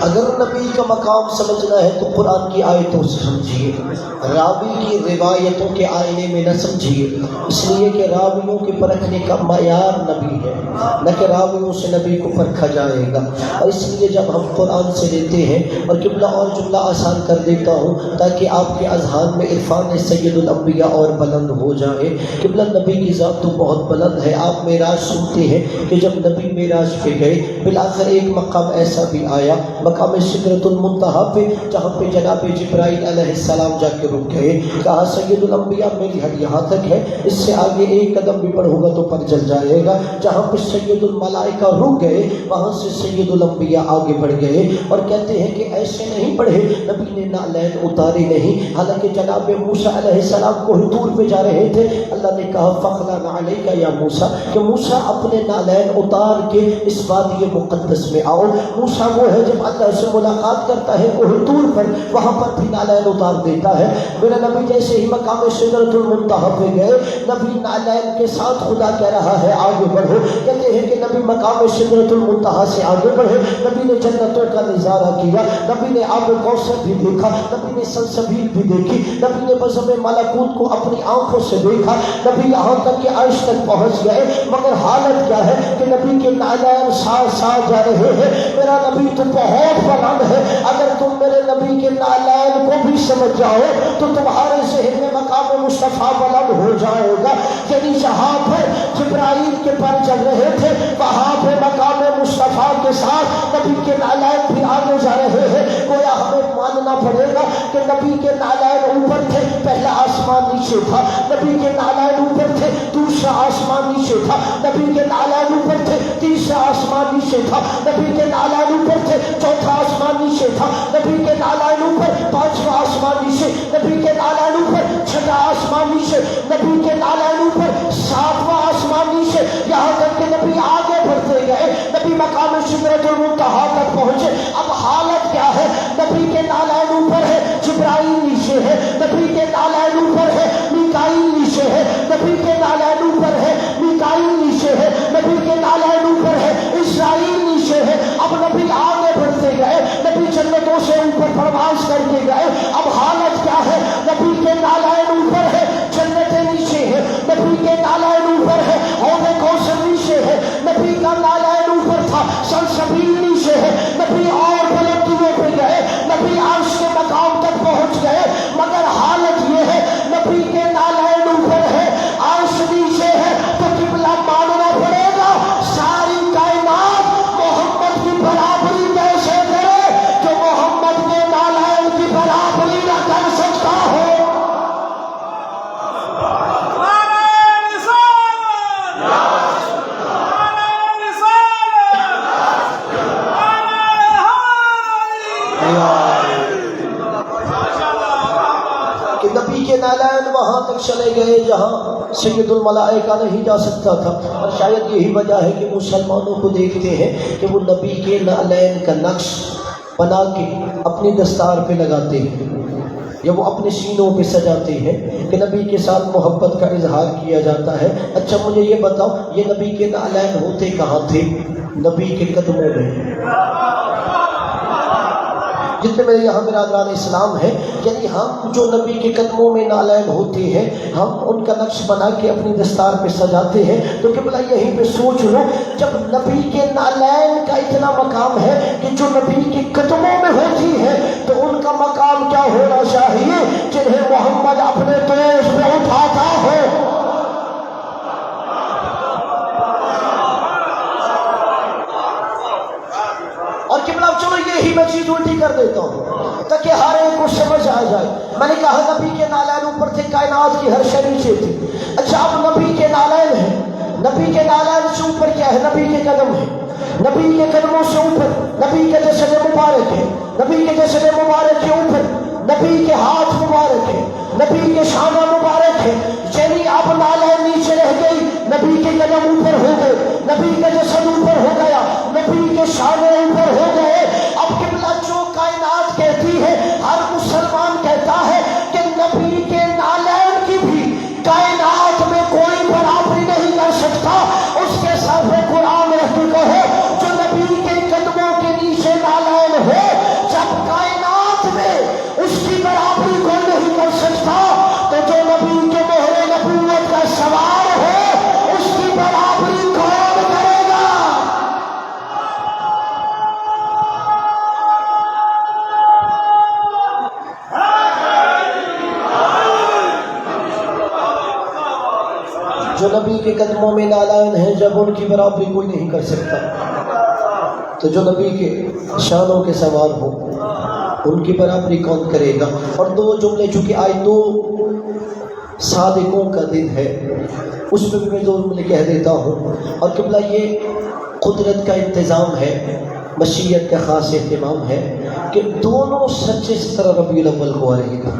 اگر نبی کا مقام سمجھنا ہے تو قرآن کی آیتوں سے سمجھیے، راوی کی روایتوں کے آئینے میں نہ سمجھیے، اس لیے کہ راویوں کے پرکھنے کا معیار نبی ہے، نہ کہ راویوں سے نبی کو پرکھا جائے گا۔ اور اس لیے جب ہم قرآن سے لیتے ہیں، اور قبلہ اور جملہ آسان کر دیتا ہوں تاکہ آپ کے اذہان میں عرفان سید الانبیاء اور بلند ہو جائے۔ قبلہ نبی کی ذات تو بہت بلند ہے، آپ معراج سنتے ہیں کہ جب نبی معراج پہ گئے بالآخر ایک مقام ایسا بھی آیا، مقام سدرۃ المنتہا پہ، جہاں پہ جناب جبرائیل علیہ السلام جا کے رک گئے، کہا سید الانبیاء میری حد یہاں تک ہے، اس سے آگے ایک قدم بھی بڑھوں گا تو پر جل جائے گا۔ جہاں پہ سید الملائکہ رک گئے وہاں سے سید الانبیاء آگے بڑھ گئے، اور کہتے ہیں کہ ایسے نہیں بڑھے، نبی نے نعلین اتاری نہیں، حالانکہ جناب موسیٰ علیہ السلام کوہ طور پہ جا رہے تھے، اللہ نے کہا فَخْلَعْ عَلَيْكَ یا موسیٰ، کہ موسیٰ اپنے نعلین اتار کے اس وادی مقدس میں آؤ۔ موسیٰ وہ ہے جب اللہ سے ملاقات کرتا ہے کوہ طور پر، وہاں پر بھی نعلین اتار دیتا ہے۔ میرا نبی جیسے ہی مقام سدرۃ المنتہا پہ گئے، نبی نعلین کے ساتھ خدا کہہ رہا ہے آگے بڑھو، کہتے ہیں کہ نبی مقام سدرۃ المنتہا سے آگے بڑھے، نبی نے جنتوں کا نظارہ کیا، نبی نے آب کوثر بھی دیکھا، نبی نے سلسبیل بھی دیکھی، نبی نے بزم ملکوت کو اپنی آنکھوں سے دیکھا، نبی یہاں تک کہ عرش تک پہنچ گئے، مگر حالت کیا ہے کہ نبی کے نعلین ساتھ ساتھ جا رہے ہیں۔ میرا نبی تو بہت بلند ہے، اگر تم میرے نبی کے نعلین کو بھی سمجھ جاؤ تو تمہارے ذہن میں مقام مصطفیٰ بلند ہو جائے گا۔ یعنی جہاں پر جبرائیل کے پر چل رہے تھے وہاں پہ مقام مصطفیٰ کے ساتھ نبی کے نعلین بھی آگے جا رہے ہیں۔ گویا ہمیں ماننا پڑے گا کہ نبی کے نعلین اوپر تھے، پہلا آسمان نیچے تھا، نبی کے نعلین اوپر تھے، دوسرا آسمان نیچے تھا، نبی کے نعلین اوپر تھے، تیسرا آسمان نیچے تھا، نبی کے نعلین اوپر تھے، چوتھا آسمان نیچے تھا، نبی کے نعلین اوپر پانچواں آسمان نیچے، نبی کے نعلین اوپر چھٹا آسمان نیچے، نبی کے نعلین اوپر ساتواں آسمان نیچے، یہاں تک کہ نبی آگے بڑھتے گئے، نبی مقام سدرۃ المنتہا تک پہنچے۔ اب حالت کیا ہے؟ نبی کے نعلین اوپر ہے، جبرائیل نیچے ہے، نبی کے نعلین اوپر ہے، میکائیل نیچے ہے، نبی کے نعلین اوپر ہے، میکائیل نیچے ہے، نبی کے نعلین اوپر ہے، اسرائیل نیچے ہے۔ اب نبی آگے بڑھتے گئے، نبی جنتوں سے اوپر پرواز کر کے گئے۔ اب حالت کیا ہے؟ نبی کے نعلین اوپر ہے، جنتیں نیچے ہے، نبی کے نعلین اوپر ہے، حوض کوثر نیچے ہے، نبی کا نعلین اوپر تھا، سلسبیل نیچے ہے، نبی اور بلندیوں پہ گئے، نبی عرش کے مقام تک پہنچ گئے، مگر حالت یہ ہے نبی کے نعلین اوپر ہے، عرش نیچے ہے، تو قبلہ ماننا پڑے گا ساری کائنات محمد کی برابری کیسے کرے جو محمد کے نعلین کی برابری نہ کر سکتا ہو۔ نبی کے نالین وہاں تک چلے گئے جہاں سید الملائکہ نہیں جا سکتا تھا، اور شاید یہی وجہ ہے کہ مسلمانوں کو دیکھتے ہیں کہ وہ نبی کے نالین کا نقش بنا کے اپنی دستار پہ لگاتے ہیں یا وہ اپنے سینوں پہ سجاتے ہیں کہ نبی کے ساتھ محبت کا اظہار کیا جاتا ہے۔ اچھا مجھے یہ بتاؤ، یہ نبی کے نالین ہوتے کہاں تھے؟ نبی کے قدموں میں۔ جتنے میرے یہاں برادران اسلام ہیں، یعنی ہم جو نبی کے قدموں میں نالین ہوتے ہیں، ہم ان کا نقش بنا کے اپنی دستار پہ سجاتے ہیں، تو کہ بلا یہیں پہ سوچ لو، جب نبی کے نالین کا اتنا مقام ہے کہ جو نبی کے قدموں میں ہوتی ہے، تو ان کا مقام کیا ہونا چاہیے جنہیں محمد اپنے طیش پہ اٹھاتا ہے۔ اور قبلہ چلو یہی میں چیز الٹی کر دیتا ہوں تاکہ ہر ایک کو سمجھ آ جائے۔ میں نے کہا نبی کے نالین اوپر تھے، کائنات کی ہر شے نیچے تھی۔ اچھا اب نبی کے نالین ہے، نبی کے نالین سے اوپر کیا ہے؟ نبی کے قدم ہے۔ نبی کے قدموں سے اوپر نبی کے جسد مبارک ہے، نبی کے جسد مبارک کے اوپر نبی کے ہاتھ مبارک ہے، نبی کے شانہ مبارک ہے۔ یعنی اب نالین نیچے رہ گئی، نبی کے قدم اوپر ہو گئے، نبی کا جسد اوپر ہو گیا، نبی کے شانے اوپر ہو گئے۔ اب قبلہ جو کائنات کہتی ہے، ہر مسلمان کہتا ہے کہ نبی کے نالین کی بھی کائنات میں کوئی برابری نہیں کر سکتا۔ اس کے ساتھ قرآن رہتی کو ہے جو نبی کے قدموں کے نیچے نالین ہو، جب کائنات میں اس کی برابری کوئی نہیں کر سکتا، تو جو نبی کے مہر نبوت کا سوار ہے اس کی برابری کون کرے گا؟ جو نبی کے قدموں میں نالین ہیں، جب ان کی برابری کوئی نہیں کر سکتا، تو جو نبی کے شانوں کے سوار ہو ان کی برابری کون کرے گا؟ اور دو جملے چونکہ آج دو صادقوں کا دن ہے، اس میں بھی میں دو جملے کہہ دیتا ہوں۔ اور قبلہ یہ قدرت کا انتظام ہے، مشیت کا خاص اہتمام ہے کہ دونوں سچے 17 ربیع الاول کو آ رہے گا۔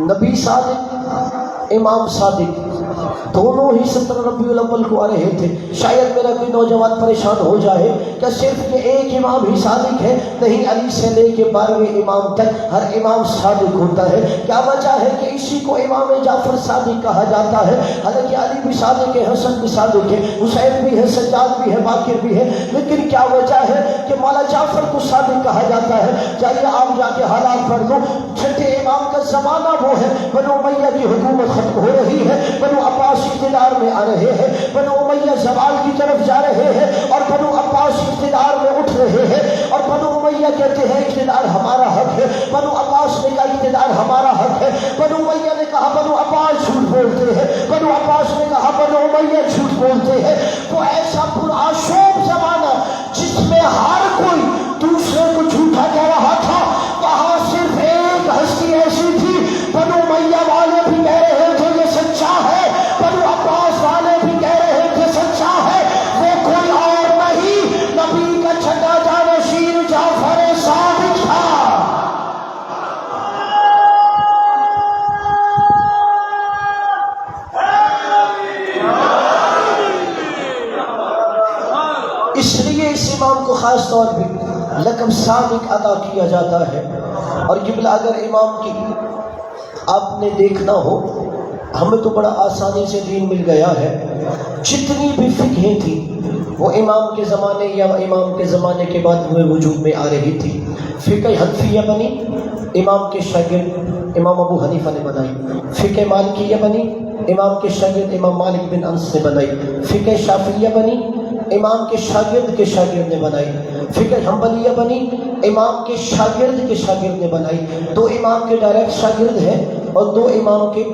نبی صادق، امام صادق، دونوں ہی 17 ربیع الاول کو آ رہے تھے۔ شاید میرا کوئی نوجوان پریشان ہو جائے کہ صرف یہ ایک امام ہی صادق ہے، نہیں، علی سے لے کے 12ویں امام تک ہر امام صادق ہوتا ہے۔ کیا وجہ ہے کہ اسی کو امام جعفر صادق کہا جاتا ہے؟ حالانکہ علی بھی صادق ہے، حسن بھی صادق ہے، حسین بھی ہے، سجاد بھی ہے، باقر بھی ہے، لیکن کیا وجہ ہے کہ مولا جعفر کو صادق کہا جاتا ہے؟ چاہیے آپ جا کے حالات پڑھ لو۔ چھٹے امام کا زمانہ وہ ہے، بنو امیہ کی حکومت ختم ہو رہی ہے، بنو عباس اقتدار میں آ رہے ہیں، بنو امیہ زوال کی طرف جا رہے ہیں، اور بنو عباس اقتدار میں اٹھ رہے ہیں، اور بنو امیہ کہتے ہیں اقتدار ہمارا حق ہے، بنو عباس نے کہا اقتدار ہمارا حق ہے، بنو امیہ نے کہا بنو عباس جھوٹ بولتے ہیں، بنو عباس نے کہا بنو امیہ جھوٹ بولتے ہیں۔ وہ ایسا پرآشوب زمانہ جس میں ہر کوئی دوسرے کو جھوٹا کہہ رہا تھا، وہاں صرف ایک ہستی ایسی تھی، بنو امیہ والے بھی کہہ رہے تھے یہ سچا ہے، بنو عباس والے بھی کہہ رہے تھے سچا ہے، وہ کوئی اور نہیں، نبی کا چھٹا جانشین جعفر صادق تھا۔ اس لیے اس امام کو خاص طور پہ لقب صادق عطا کیا جاتا ہے۔ اور قبلہ اگر امام کی آپ نے دیکھنا ہو، ہمیں تو بڑا آسانی سے دین مل گیا ہے، جتنی بھی فقہیں تھی وہ امام کے زمانے یا امام کے زمانے کے بعد وہ وجود میں آ رہی تھی۔ فقہ حنفیہ بنی، امام کے شاگرد امام ابو حنیفہ نے بنائی۔ فقہ مالکیہ بنی، امام کے شاگرد امام مالک بن انس نے بنائی۔ فقہ شافعیہ بنی، امام کے شاگرد نے بنائی۔ فقہ حنبلیہ بنی، امام کے شاگرد نے بنائی۔ دو امام کے ڈائریکٹ شاگرد ہیں اور دو امام کے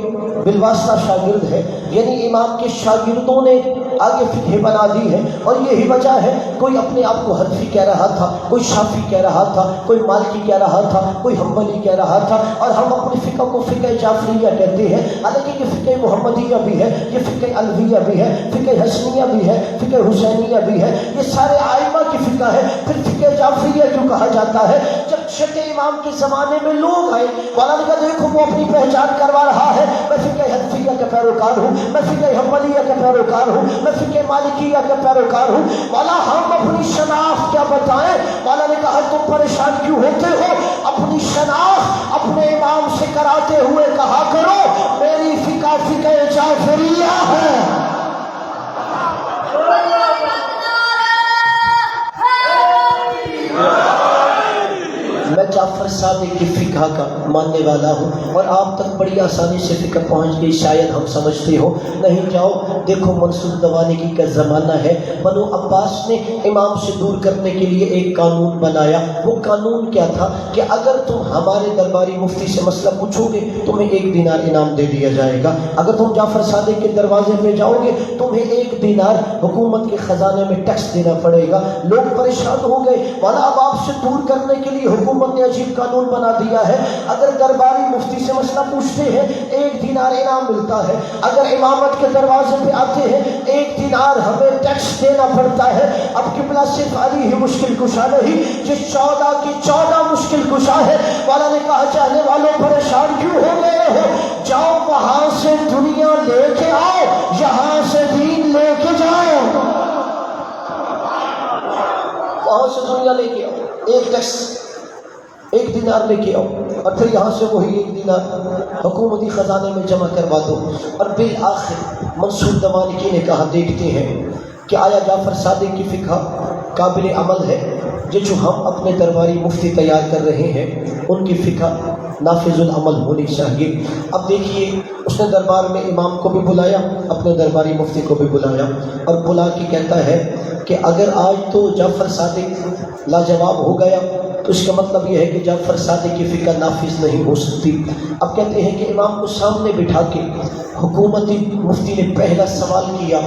بالواسطہ شاگرد ہیں، یعنی امام کے شاگردوں نے آگے فقہ بنا دی ہے۔ اور یہی وجہ ہے کوئی اپنے آپ کو حنفی کہہ رہا تھا، کوئی شافعی کہہ رہا تھا، کوئی مالکی کہہ رہا تھا، کوئی حنبلی کہہ رہا تھا، اور ہم اپنی فقہ کو فقہ جعفریہ کہتے ہیں، حالانکہ یہ فقہ محمدیہ بھی ہے، یہ فقہ علویہ بھی ہے، فقہ حسنیہ بھی ہے، فقہ حسینیہ بھی ہے، یہ سارے آئمہ کی فقہ ہے۔ پھر فقہ جعفریہ کیوں کہا جاتا ہے؟ جب شک امام کے زمانے میں لوگ آئے، مولا نے کہا دیکھو وہ اپنی پہچان کروا رہا ہے، میں فقہ حنفیہ کا پیروکار ہوں، میں فقہ حنبلیہ کا پیروکار ہوں، میں فقہ مالکیہ کا پیروکار ہوں، مولا ہم اپنی شناخت کیا بتائیں؟ مولا نے کہا تم پریشان کیوں ہوتے ہو؟ اپنی شناخت اپنے امام سے کراتے ہوئے کہا کرو میری فقہ فقہ جعفریہ ہے۔ میں جعفر صادق کی فقہ کا ماننے والا ہوں اور آپ تک بڑی آسانی سے فقہ پہنچ گئی، شاید ہم سمجھتے ہو نہیں، جاؤ دیکھو منصور دوانگی کا زمانہ ہے، بنو عباس نے امام سے دور کرنے کے لیے ایک قانون بنایا۔ وہ قانون کیا تھا کہ اگر تم ہمارے درباری مفتی سے مسئلہ پوچھو گے تمہیں 1 دینار انعام دے دیا جائے گا، اگر تم جعفر صادق کے دروازے پہ جاؤ گے تمہیں 1 دینار حکومت کے خزانے میں ٹیکس دینا پڑے گا۔ لوگ پریشان ہو گئے، والا اب آپ سے دور کرنے کے لیے حکومت نے عجیب قانون بنا دیا ہے، اگر درباری مفتی سے مسئلہ پوچھتے ہیں 1 دینار انعام ملتا ہے، اگر امامت کے دروازے پہ آتے ہیں 1 دینار ہمیں ٹیکس دینا پڑتا ہے۔ اب قبلہ صرف علی ہی مشکل کشا نہیں، یہ 14 کی 14 مشکل کشا ہے۔ والا نے کہا چاہنے والوں پریشان کیوں ہو گئے ہو؟ جاؤ وہاں سے دنیا لے کے آؤ، یہاں سے دین لے کے جاؤ، وہاں سے دنیا لے کے آؤ، 1 ٹیکس 1 دینار لے کے آؤ اور پھر یہاں سے وہی 1 دینار حکومتی خزانے میں جمع کروا دو۔ اور بالآخر منصور دوانگی نے کہا دیکھتے ہیں کہ آیا جعفر صادق کی فقہ قابل عمل ہے؟ یہ جو ہم اپنے درباری مفتی تیار کر رہے ہیں ان کی فقہ نافذ العمل ہونی چاہیے۔ اب دیکھیے اس نے دربار میں امام کو بھی بلایا، اپنے درباری مفتی کو بھی بلایا اور بلا کے کہتا ہے کہ اگر آج تو جعفر صادق لاجواب ہو گیا تو اس کا مطلب یہ ہے کہ جعفر صادق کی فقہ نافذ نہیں ہو سکتی۔ اب کہتے ہیں کہ امام کو سامنے بٹھا کے حکومتی مفتی نے پہلا سوال کیا،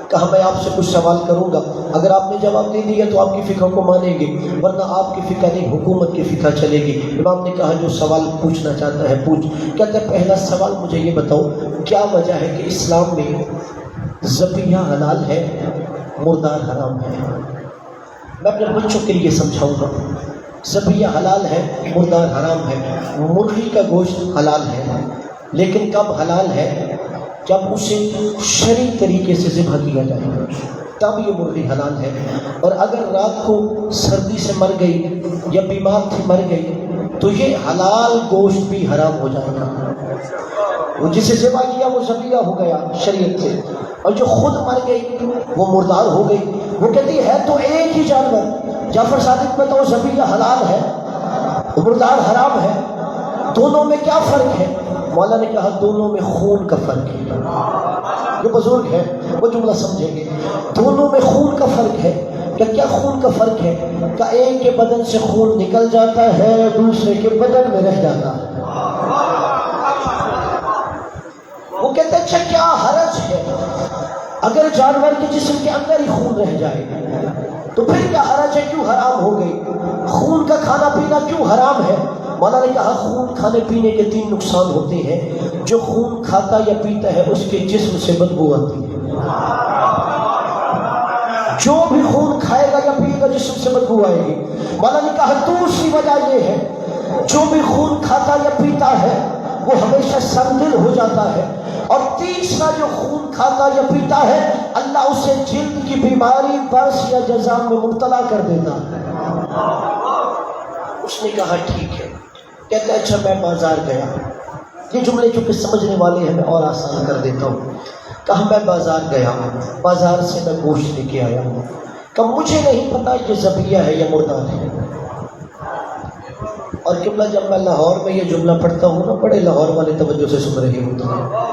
کہا میں آپ سے کچھ سوال کروں گا، اگر آپ نے جواب دے دیا تو آپ کی فقہ کو مانیں گے، ورنہ آپ کی فقہ نہیں حکومت کی فقہ چلے گی۔ امام نے کہا جو سوال پوچھنا چاہتا ہے پوچھ۔ کہتا ہے پہلا سوال مجھے یہ بتاؤ کیا وجہ ہے کہ اسلام میں ذبیحہ حلال ہے مردار حرام ہے؟ میں اپنے بچوں کے لیے سمجھاؤں گا، ذبیحہ حلال ہے مردار حرام ہے۔ مرغی کا گوشت حلال ہے لیکن کب حلال ہے؟ جب اسے شرعی طریقے سے ذبح کیا جائے تب یہ مرغی حلال ہے، اور اگر رات کو سردی سے مر گئی یا بیمار تھی مر گئی تو یہ حلال گوشت بھی حرام ہو جائے گا۔ وہ جسے ذبح کیا وہ ذبیحہ ہو گیا شریعت سے، اور جو خود مر گئی وہ مردار ہو گئی۔ وہ کہتی ہے تو ایک ہی جانور، جعفر صادق میں تو ذبیحہ حلال ہے مردار حرام ہے، دونوں میں کیا فرق ہے؟ مولا نے کہا دونوں میں خون کا فرق ہے۔ جو بزرگ ہے وہ جملہ سمجھیں گے، دونوں میں خون کا فرق ہے۔ کہ کیا خون کا فرق ہے؟ کہ ایک کے بدن سے خون نکل جاتا ہے دوسرے کے بدن میں رہ جاتا ہے۔ وہ کہتے ہیں اچھا کیا حرج ہے اگر جانور کے جسم کے اندر ہی خون رہ جائے تو پھر کیا حرج ہے، کیوں حرام ہو گئی؟ خون کا کھانا پینا کیوں حرام ہے؟ مولا نے کہا خون کھانے پینے کے 3 نقصان ہوتے ہیں، جو خون کھاتا یا پیتا ہے اس کے جسم سے بدبو آتی ہے، جو بھی خون کھائے گا یا پیے گا جسم سے بدبو آئے گی۔ مولا نے کہا دوسری وجہ یہ ہے جو بھی خون کھاتا یا پیتا ہے وہ ہمیشہ سردل ہو جاتا ہے، اور تیسرا جو خون کھاتا یا پیتا ہے اللہ اسے جلد کی بیماری برس یا جذام میں مبتلا کر دیتا ہے۔ اس نے کہا ٹھیک ہے۔ کہتا ہے اچھا میں بازار گیا، یہ جملے چونکہ سمجھنے والے ہیں میں اور آسان کر دیتا ہوں۔ کہا میں بازار گیا، بازار سے میں گوشت لے کے آیا، کہ مجھے نہیں پتا یہ ذبیحہ ہے یا مردار ہے۔ اور قبلہ جب میں لاہور میں یہ جملہ پڑھتا ہوں نا بڑے لاہور والے توجہ سے سن رہے ہوتے ہیں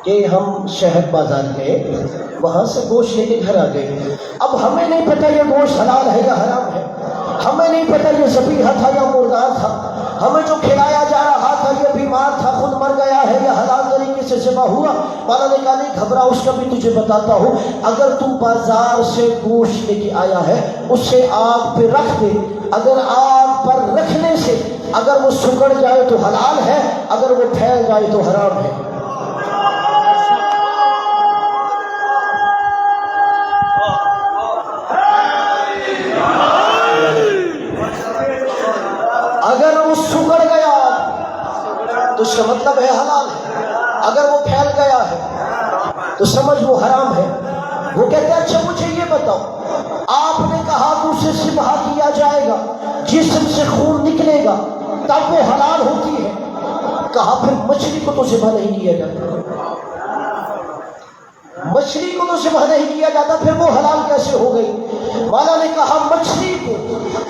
کہ ہم شہر بازار گئے، وہاں سے گوشت لے کے گھر آ گئے، اب ہمیں نہیں پتا یہ گوشت حلال ہے یا حرام ہے، ہمیں نہیں پتا یہ ذبیحہ تھا یا مردار تھا، ہمیں جو کھلایا جا رہا تھا یہ بیمار تھا خود مر گیا ہے یا حلال طریقے سے ذبح ہوا۔ مولا نے کہا نہیں گھبرا، اس کا بھی تجھے بتاتا ہوں، اگر تو بازار سے گوشت لے کے آیا ہے اسے آگ پہ رکھ دے، اگر آگ پر رکھنے سے اگر وہ سکڑ جائے تو حلال ہے، اگر وہ پھیل جائے تو حرام ہے۔ اگر وہ سکڑ گیا تو اس کا مطلب ہے حلال ہے، اگر وہ پھیل گیا ہے تو سمجھ وہ حرام ہے۔ وہ کہتے ہیں اچھا مجھے یہ بتاؤ، آپ نے کہا کہ اسے ذبح کیا جائے گا، جسم سے خون نکلے گا تب وہ حلال ہوتی ہے، کہا پھر مچھلی کو تو ذبح نہیں کیا جاتا، مچھلی کو تو ذبح نہیں کیا جاتا، پھر وہ حلال کیسے ہو گئی؟ مولا نے کہا مچھلی کو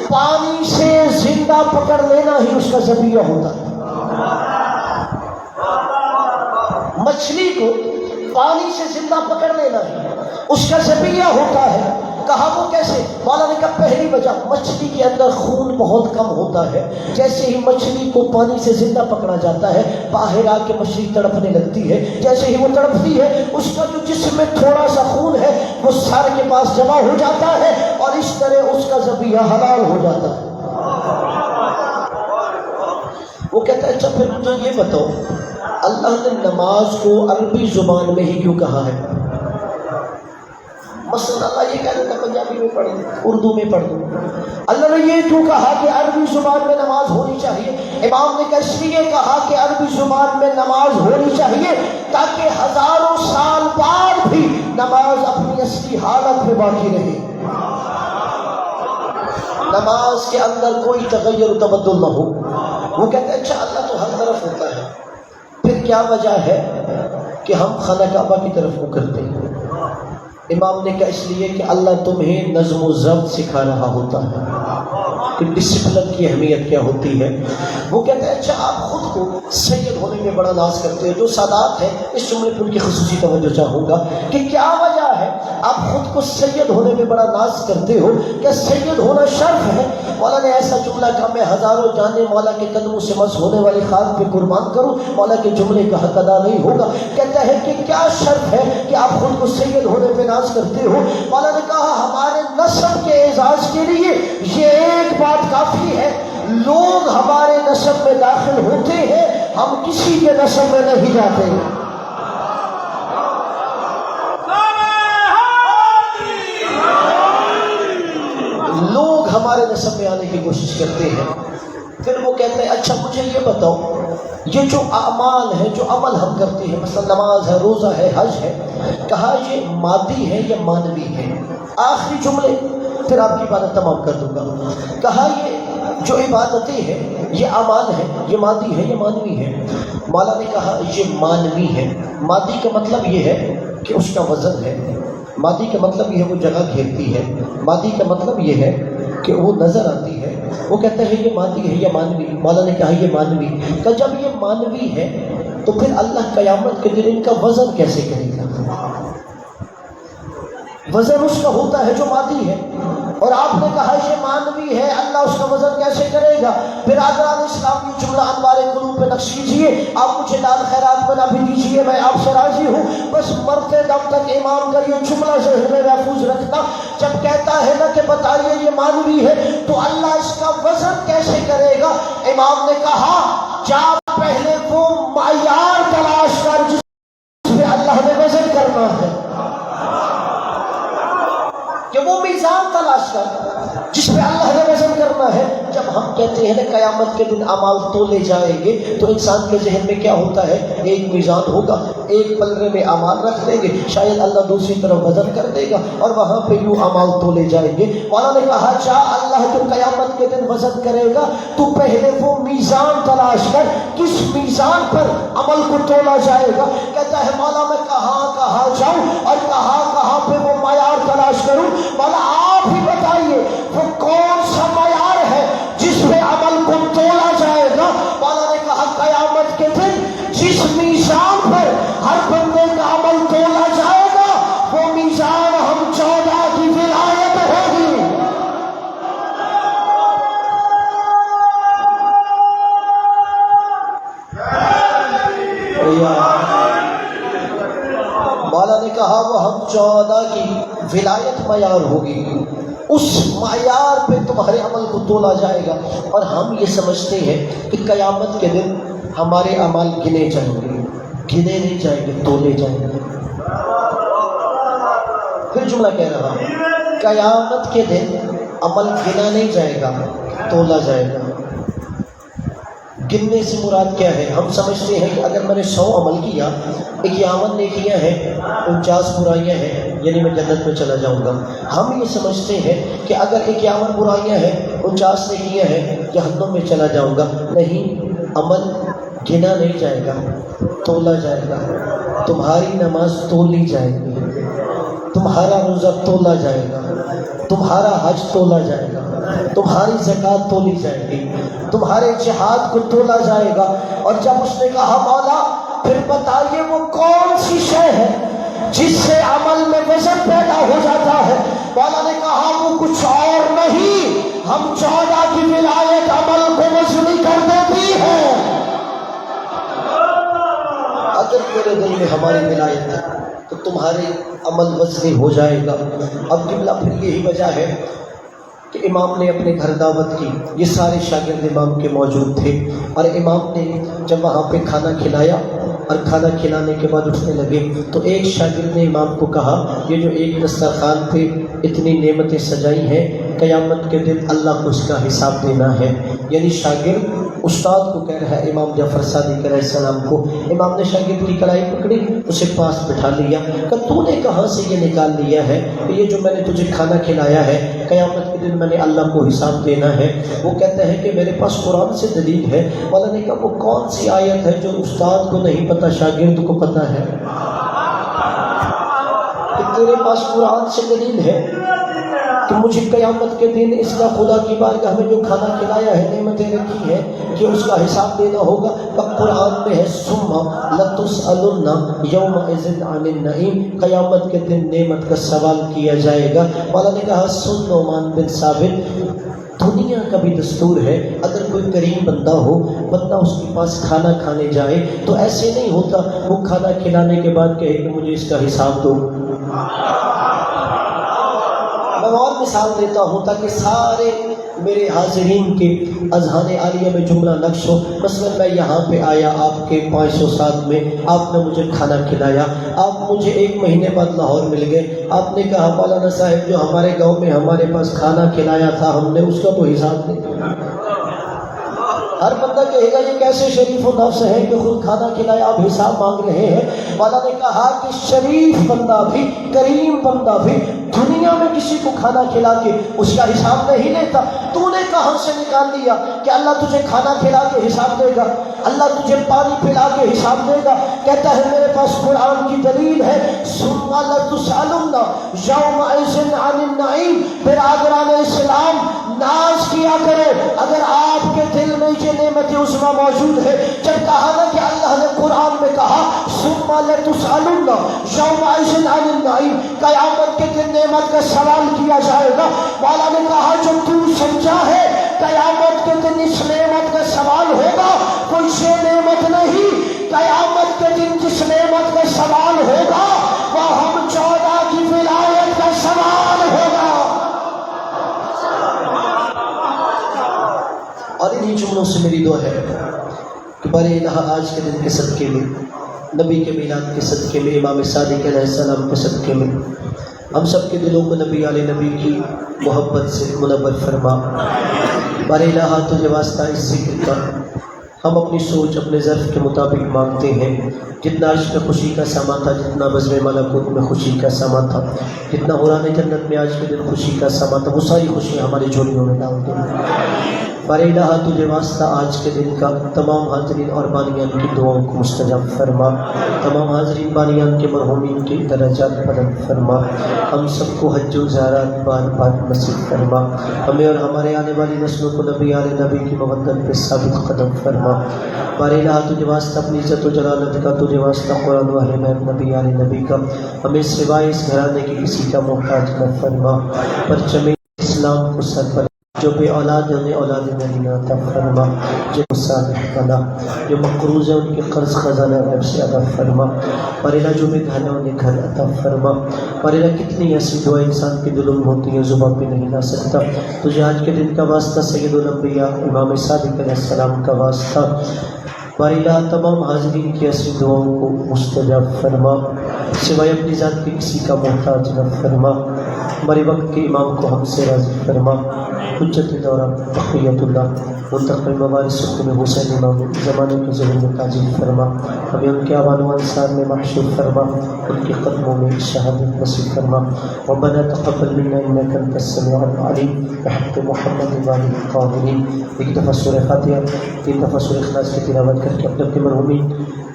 پانی سے زندہ پکڑ لینا ہی اس کا ذبیحہ ہوتا ہے، مچھلی کو پانی سے زندہ پکڑ لینا ہے اس کا ذبیحہ ہوتا ہے۔ کہا وہ کیسے؟ مولا نے کہا پہلی وجہ مچھلی کے اندر خون بہت کم ہوتا ہے، جیسے ہی مچھلی کو پانی سے زندہ پکڑا جاتا ہے باہر آ کے مچھلی تڑپنے لگتی ہے، جیسے ہی وہ تڑپتی ہے اس کا جو جسم میں تھوڑا سا خون ہے وہ سر کے پاس جمع ہو جاتا ہے اور اس طرح اس کا ذبیحہ حلال ہو جاتا ہے۔ وہ کہتا ہے اچھا پھر مجھے یہ بتاؤ، اللہ نے نماز کو عربی زبان میں ہی کیوں کہا ہے؟ مثلا اللہ یہ کہہ دیتا پنجابی میں پڑھ دوں، اردو میں پڑھ دوں، اللہ نے یہ کیوں کہا کہ عربی زبان میں نماز ہونی چاہیے؟ امام نے اس لیے کہا کہ عربی زبان میں نماز ہونی چاہیے تاکہ ہزاروں سال بعد بھی نماز اپنی اصلی حالت میں باقی رہے، نماز کے اندر کوئی تغیر و تبدل نہ ہو۔ وہ کہتے ہیں اچھا اللہ تو ہر طرف ہوتا ہے، پھر کیا وجہ ہے کہ ہم خانہ کعبہ کی طرف منہ کرتے ہیں؟ امام نے کہا اس لیے کہ اللہ تمہیں نظم و ضبط سکھا رہا ہوتا ہے کہ ڈسپلن کی اہمیت کیا ہوتی ہے۔ وہ کہتے ہیں اچھا آپ خود کو سید ہونے میں بڑا ناز کرتے ہو، جو سادات ہیں اس جملے پر ان کی خصوصی توجہ چاہوں گا کہ کیا وجہ ہے آپ خود کو سید ہونے میں بڑا ناز کرتے ہو؟ کیا سید ہونا شرف ہے؟ مولا نے ایسا جملہ کہا میں ہزاروں جانے مولا کے قدموں سے مس ہونے والی خاک پہ قربان کروں، مولا کے جملے کا حق ادا نہیں ہوگا۔ کہتا ہے کہ کیا شرف ہے کہ آپ خود کو سید ہونے پہ ناز کرتے ہو؟ مولا نے کہا ہمارے نسب کے اعزاز کے لیے یہ ایک بات کافی ہے، لوگ ہمارے نسب میں داخل ہوتے ہیں، ہم کسی کے نسب میں نہیں جاتے۔ لوگ ہمارے نسب میں آنے کی کوشش کرتے ہیں۔ پھر وہ کہتے ہیں اچھا مجھے یہ بتاؤ، یہ جو اعمال ہے، جو عمل ہم کرتے ہیں، مثلا نماز ہے، روزہ ہے، حج ہے، کہا یہ مادی ہے یا مانوی ہے؟ آخری جملے پھر آپ کی عبادت تمام کر دوں گا۔ کہا یہ جو عبادتیں ہیں، یہ اعمال ہے، یہ مادی ہے یا مانوی ہے؟ مولا نے کہا یہ مانوی ہے۔ مادی کا مطلب یہ ہے کہ اس کا وزن ہے، مادی کا مطلب یہ ہے وہ جگہ گھیرتی ہے، مادی کا مطلب یہ ہے کہ وہ نظر آتی ہے۔ وہ کہتے ہیں یہ مادی ہے یا مانوی؟ مولا نے کہا یہ مانوی۔ کہ جب یہ مانوی ہے تو پھر اللہ قیامت کے دن ان کا وزن کیسے کرے گا؟ وزن اس کا ہوتا ہے جو مادی ہے، اور آپ نے کہا یہ مانوی ہے، اللہ اس کا وزن کیسے کرے گا؟ برادران اسلام یہ جملہ انوار قلوب پہ نقش کیجیے، آپ مجھے داد خیرات میں نہ بھی دیجیے، میں آپ سے راضی ہوں، بس مرتے دم تک امام کا یہ جملہ ذہن میں محفوظ رکھنا۔ جب کہتا ہے نا کہ بتائیے یہ مانوی ہے تو اللہ اس کا وزن کیسے کرے گا؟ امام نے کہا جا پہلے وہ معیار تلاش کر جس پہ اللہ نے وزن کرنا ہے، کہ وہ میزان تلاش کر جس پہ اللہ نے وزن کرنا ہے۔ جب ہم کہتے ہیں نا قیامت کے دن اعمال تولے جائیں گے تو انسان کے ذہن میں کیا ہوتا ہے؟ ایک میزان ہوگا، ایک پلڑے میں اعمال رکھ دیں گے، شاید اللہ دوسری طرف وزن کر دے گا اور وہاں پہ یوں اعمال تولے جائیں گے۔ مولا نے کہا جا اللہ جو قیامت کے دن وزن کرے گا تو پہلے وہ میزان تلاش کر کس میزان پر عمل کو تولا جائے گا۔ کہتا ہے مولا میں کہاں جاؤں اور کہاں پہ وہ معیار تلاش کروں؟ مولا آپ ہی بتائیے وہ کون سا معیار ہے جس پہ عمل کو تولا جائے گا؟ مولا نے کہا قیامت کے دن جس میزان پر ہر بندے کا عمل تولا جائے گا وہ میزان ہم 14 کی ولایت ہوگی۔ مولا نے کہا وہ ہم 14 کی ولایت معیار ہوگی، اس معیار پہ تمہارے عمل کو تولا جائے گا۔ اور ہم یہ سمجھتے ہیں کہ قیامت کے دن ہمارے اعمال گنے جائیں گے، گنے نہیں جائیں گے، تولے جائیں گے۔ پھر جملہ کہہ رہا ہوں قیامت کے دن عمل گنا نہیں جائے گا، تولا جائے گا۔ گننے سے مراد کیا ہے؟ ہم سمجھتے ہیں کہ اگر میں نے 100 عمل کیا، 51 نیکیاں ہیں، 49 برائیاں ہیں، یعنی میں جنت میں چلا جاؤں گا۔ ہم یہ سمجھتے ہیں کہ اگر 51 برائیاں ہیں، 49 نیکیاں ہیں، جہنم میں چلا جاؤں گا۔ نہیں، عمل گنا نہیں جائے گا، تولا جائے گا۔ تمہاری نماز تولی جائے گی، تمہارا روزہ تولا جائے گا، تمہارا حج تولا جائے گا، تمہاری زکوٰۃ تولی جائے گی، تمہارے جہاد کو تولا جائے گا۔ اور جب اس نے کہا مولا پھر بتائیے وہ کون سی شے ہے جس سے عمل میں وزن پیدا ہو جاتا ہے؟ مولا نے کہا وہ کچھ اور نہیں، ہم 14 کی ولایت عمل کو وزنی کر دیتی ہے۔ اگر میرے دل میں ہماری ولایت ہے تو تمہارے عمل وزنی ہو جائے گا۔ اب قبلہ پھر یہی وجہ ہے کہ امام نے اپنے گھر دعوت کی، یہ سارے شاگرد امام کے موجود تھے، اور امام نے جب وہاں پہ کھانا کھلایا اور کھانا کھلانے کے بعد اٹھنے لگے تو ایک شاگرد نے امام کو کہا یہ جو ایک دسترخوان پہ اتنی نعمتیں سجائی ہیں، قیامت کے دن اللہ کو اس کا حساب دینا ہے۔ یعنی شاگرد استاد کو کہہ رہا ہے، امام جعفر صادق علیہ السلام کو۔ امام نے شاگرد کی کلائی پکڑی، اسے پاس بٹھا لیا کہ تو نے کہاں سے یہ نکال لیا ہے کہ یہ جو میں نے تجھے کھانا کھلایا ہے قیامت کے دن میں نے اللہ کو حساب دینا ہے؟ وہ کہتا ہے کہ میرے پاس قرآن سے دلیل ہے۔ مولا نے کہا وہ کون سی آیت ہے جو استاد کو نہیں پتہ شاگرد کو پتہ ہے؟ کہ تیرے پاس قرآن سے دلیل ہے کہ مجھے قیامت کے دن اس کا خدا کی بارگاہ میں جو کھانا کھلایا ہے، نعمتیں رکھی ہیں، کہ اس کا حساب دینا ہوگا۔ قرآن میں ہے ثم لتسألن یومئذ عن النعیم، قیامت کے دن نعمت کا سوال کیا جائے گا۔ مولا نے کہا سن نعمان بن ثابت، دنیا کا بھی دستور ہے اگر کوئی کریم بندہ ہو، بندہ اس کے پاس کھانا کھانے جائے تو ایسے نہیں ہوتا وہ کھانا کھلانے کے بعد کہے کہ مجھے اس کا حساب دو۔ میں اور مثال دیتا ہوں تاکہ سارے میرے حاضرین کے اذہان عالیہ میں جملہ نقش ہو۔ مثلا میں یہاں پہ آیا آپ کے 507 میں، آپ نے مجھے کھانا کھلایا، آپ مجھے 1 مہینے بعد لاہور مل گئے، آپ نے کہا مولانا صاحب جو ہمارے گاؤں میں ہمارے پاس کھانا کھلایا تھا ہم نے اس کا تو حساب دے۔ ہر بندہ کہے گا یہ کیسے شریف و نفس ہے کہ خود کھانا کھلایا آپ حساب مانگ رہے ہیں؟ مولا نے کہا کہ شریف بندہ بھی، کریم بندہ بھی دنیا میں کسی کو کھانا کھلا کے اس کا حساب نہیں لیتا۔ تو نے کہاں سے نکال لیا کہ اللہ تجھے کھانا کھلا کے حساب دے گا، اللہ تجھے پانی پلا کے حساب دے گا؟ کہتا ہے میرے پاس قرآن کی دلیل ہے ثم لتسألن یومئذ عن النعیم۔ برادران اسلام ناز کیا کرو اگر آپ کے دل میں یہ نعمت عظمیٰ موجود ہے۔ جب کہا نا کہ اللہ نے قرآن میں کہا ثم لتسألن یومئذ عن النعیم، قیامت کے دن نعمت کا سوال کیا جائے گا۔ مولا نے کہا جو تو سمجھا ہے قیامت کے دن اس نعمت کا سوال ہوگا، کوئی یہ نعمت نہیں، قیامت کے دن جس نعمت کا سوال ہوگا وہ ہم 14 کی ولایت کا سوال ہوگا۔ اور انہی جملوں سے میری دعا ہے کہ بارے الہ آج کے دن کے صدقے میں، نبی کے میلاد کے صدقے میں، امام صادق علیہ السلام کے صدقے میں ہم سب کے دلوں کو نبی علیہ نبی کی محبت سے منور فرما۔ بارے الہ تجھے واسطہ اس ذکر کا ہم اپنی سوچ اپنے ظرف کے مطابق مانگتے ہیں۔ جتنا عرش میں خوشی کا سامان تھا، جتنا بزم ملکوت میں خوشی کا سامان تھا، جتنا حوران جنت میں آج کے دن خوشی کا سامان تھا، وہ ساری خوشیاں ہماری جھولیوں میں ڈال دیں۔ بارے الہ تجھے واسطہ آج کے دن کا تمام حاضرین اور بانیان کی دعاؤں کو مستجاب فرما، تمام حاضرین بانیان کے مرحومین کی درجات بلند فرما، ہم سب کو حج و زیارات بار بار نصیب فرما، ہمیں اور ہمارے آنے والی نسلوں کو نبی علیہ نبی کی مودت پہ ثابت قدم فرما۔ بارے الہ تجھے واسطہ اپنی عزت و جلالت کا، تجھے واسطہ قرآن و اہل بیت نبی علیہ نبی کا، ہمیں سوائے اس گھرانے کی کسی کا محتاج کر فرما۔ پرچم اسلام کو سر پر جو بے اولاد ہیں انہیں اولاد نبی عطا فرما، جو صالح بنا، جو مقروض ہیں ان کے قرض خزانہ غیب سے ادا فرما۔ پریلا جو بے گھر ہیں انہیں گھر عطا فرما۔ پریلا کتنی ایسی دعائیں انسان کے دلوں میں ہوتی ہیں زبان پہ نہیں لا سکتا، تجھے آج کے دن کا واسطہ سید الانبیاء امام صادق علیہ السلام کا واسطہ پریلا تمام حاضرین کی ایسی دعاؤں کو مستجاب فرما، سوائے اپنی ذات کی کسی کا محتاج نہ فرما۔ ہمارے وقت کے امام کو ہم سے راضی فرما، حجت دورہ بقیت اللہ منتقل موارث حکم حسین امام زمانے کے ذہن میں تاجیل فرما، ہمیں ان کے آبان و انصار میں محشور فرما، ان کے قدموں میں شہادت نصیب فرما۔ ربنا تقبل منا انك انت السميع العليم بحق محمد وآله الطاهرين۔ ایک دفعہ سورہ فاتحہ، تین دفعہ سورہ اخلاص کی تلاوت کر کے اپنے مرحومین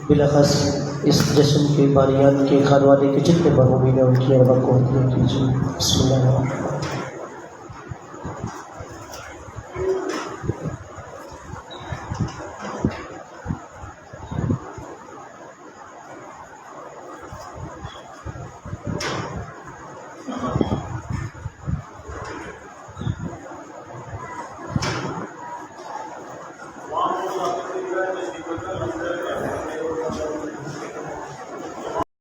بالاخص اس جشن کے بانیان کے خانوادے کے جتنے مرحومین ہیں ان کی ارواح کو ہدیہ کیجیے۔ بسم اللہ الرحمن الرحیم۔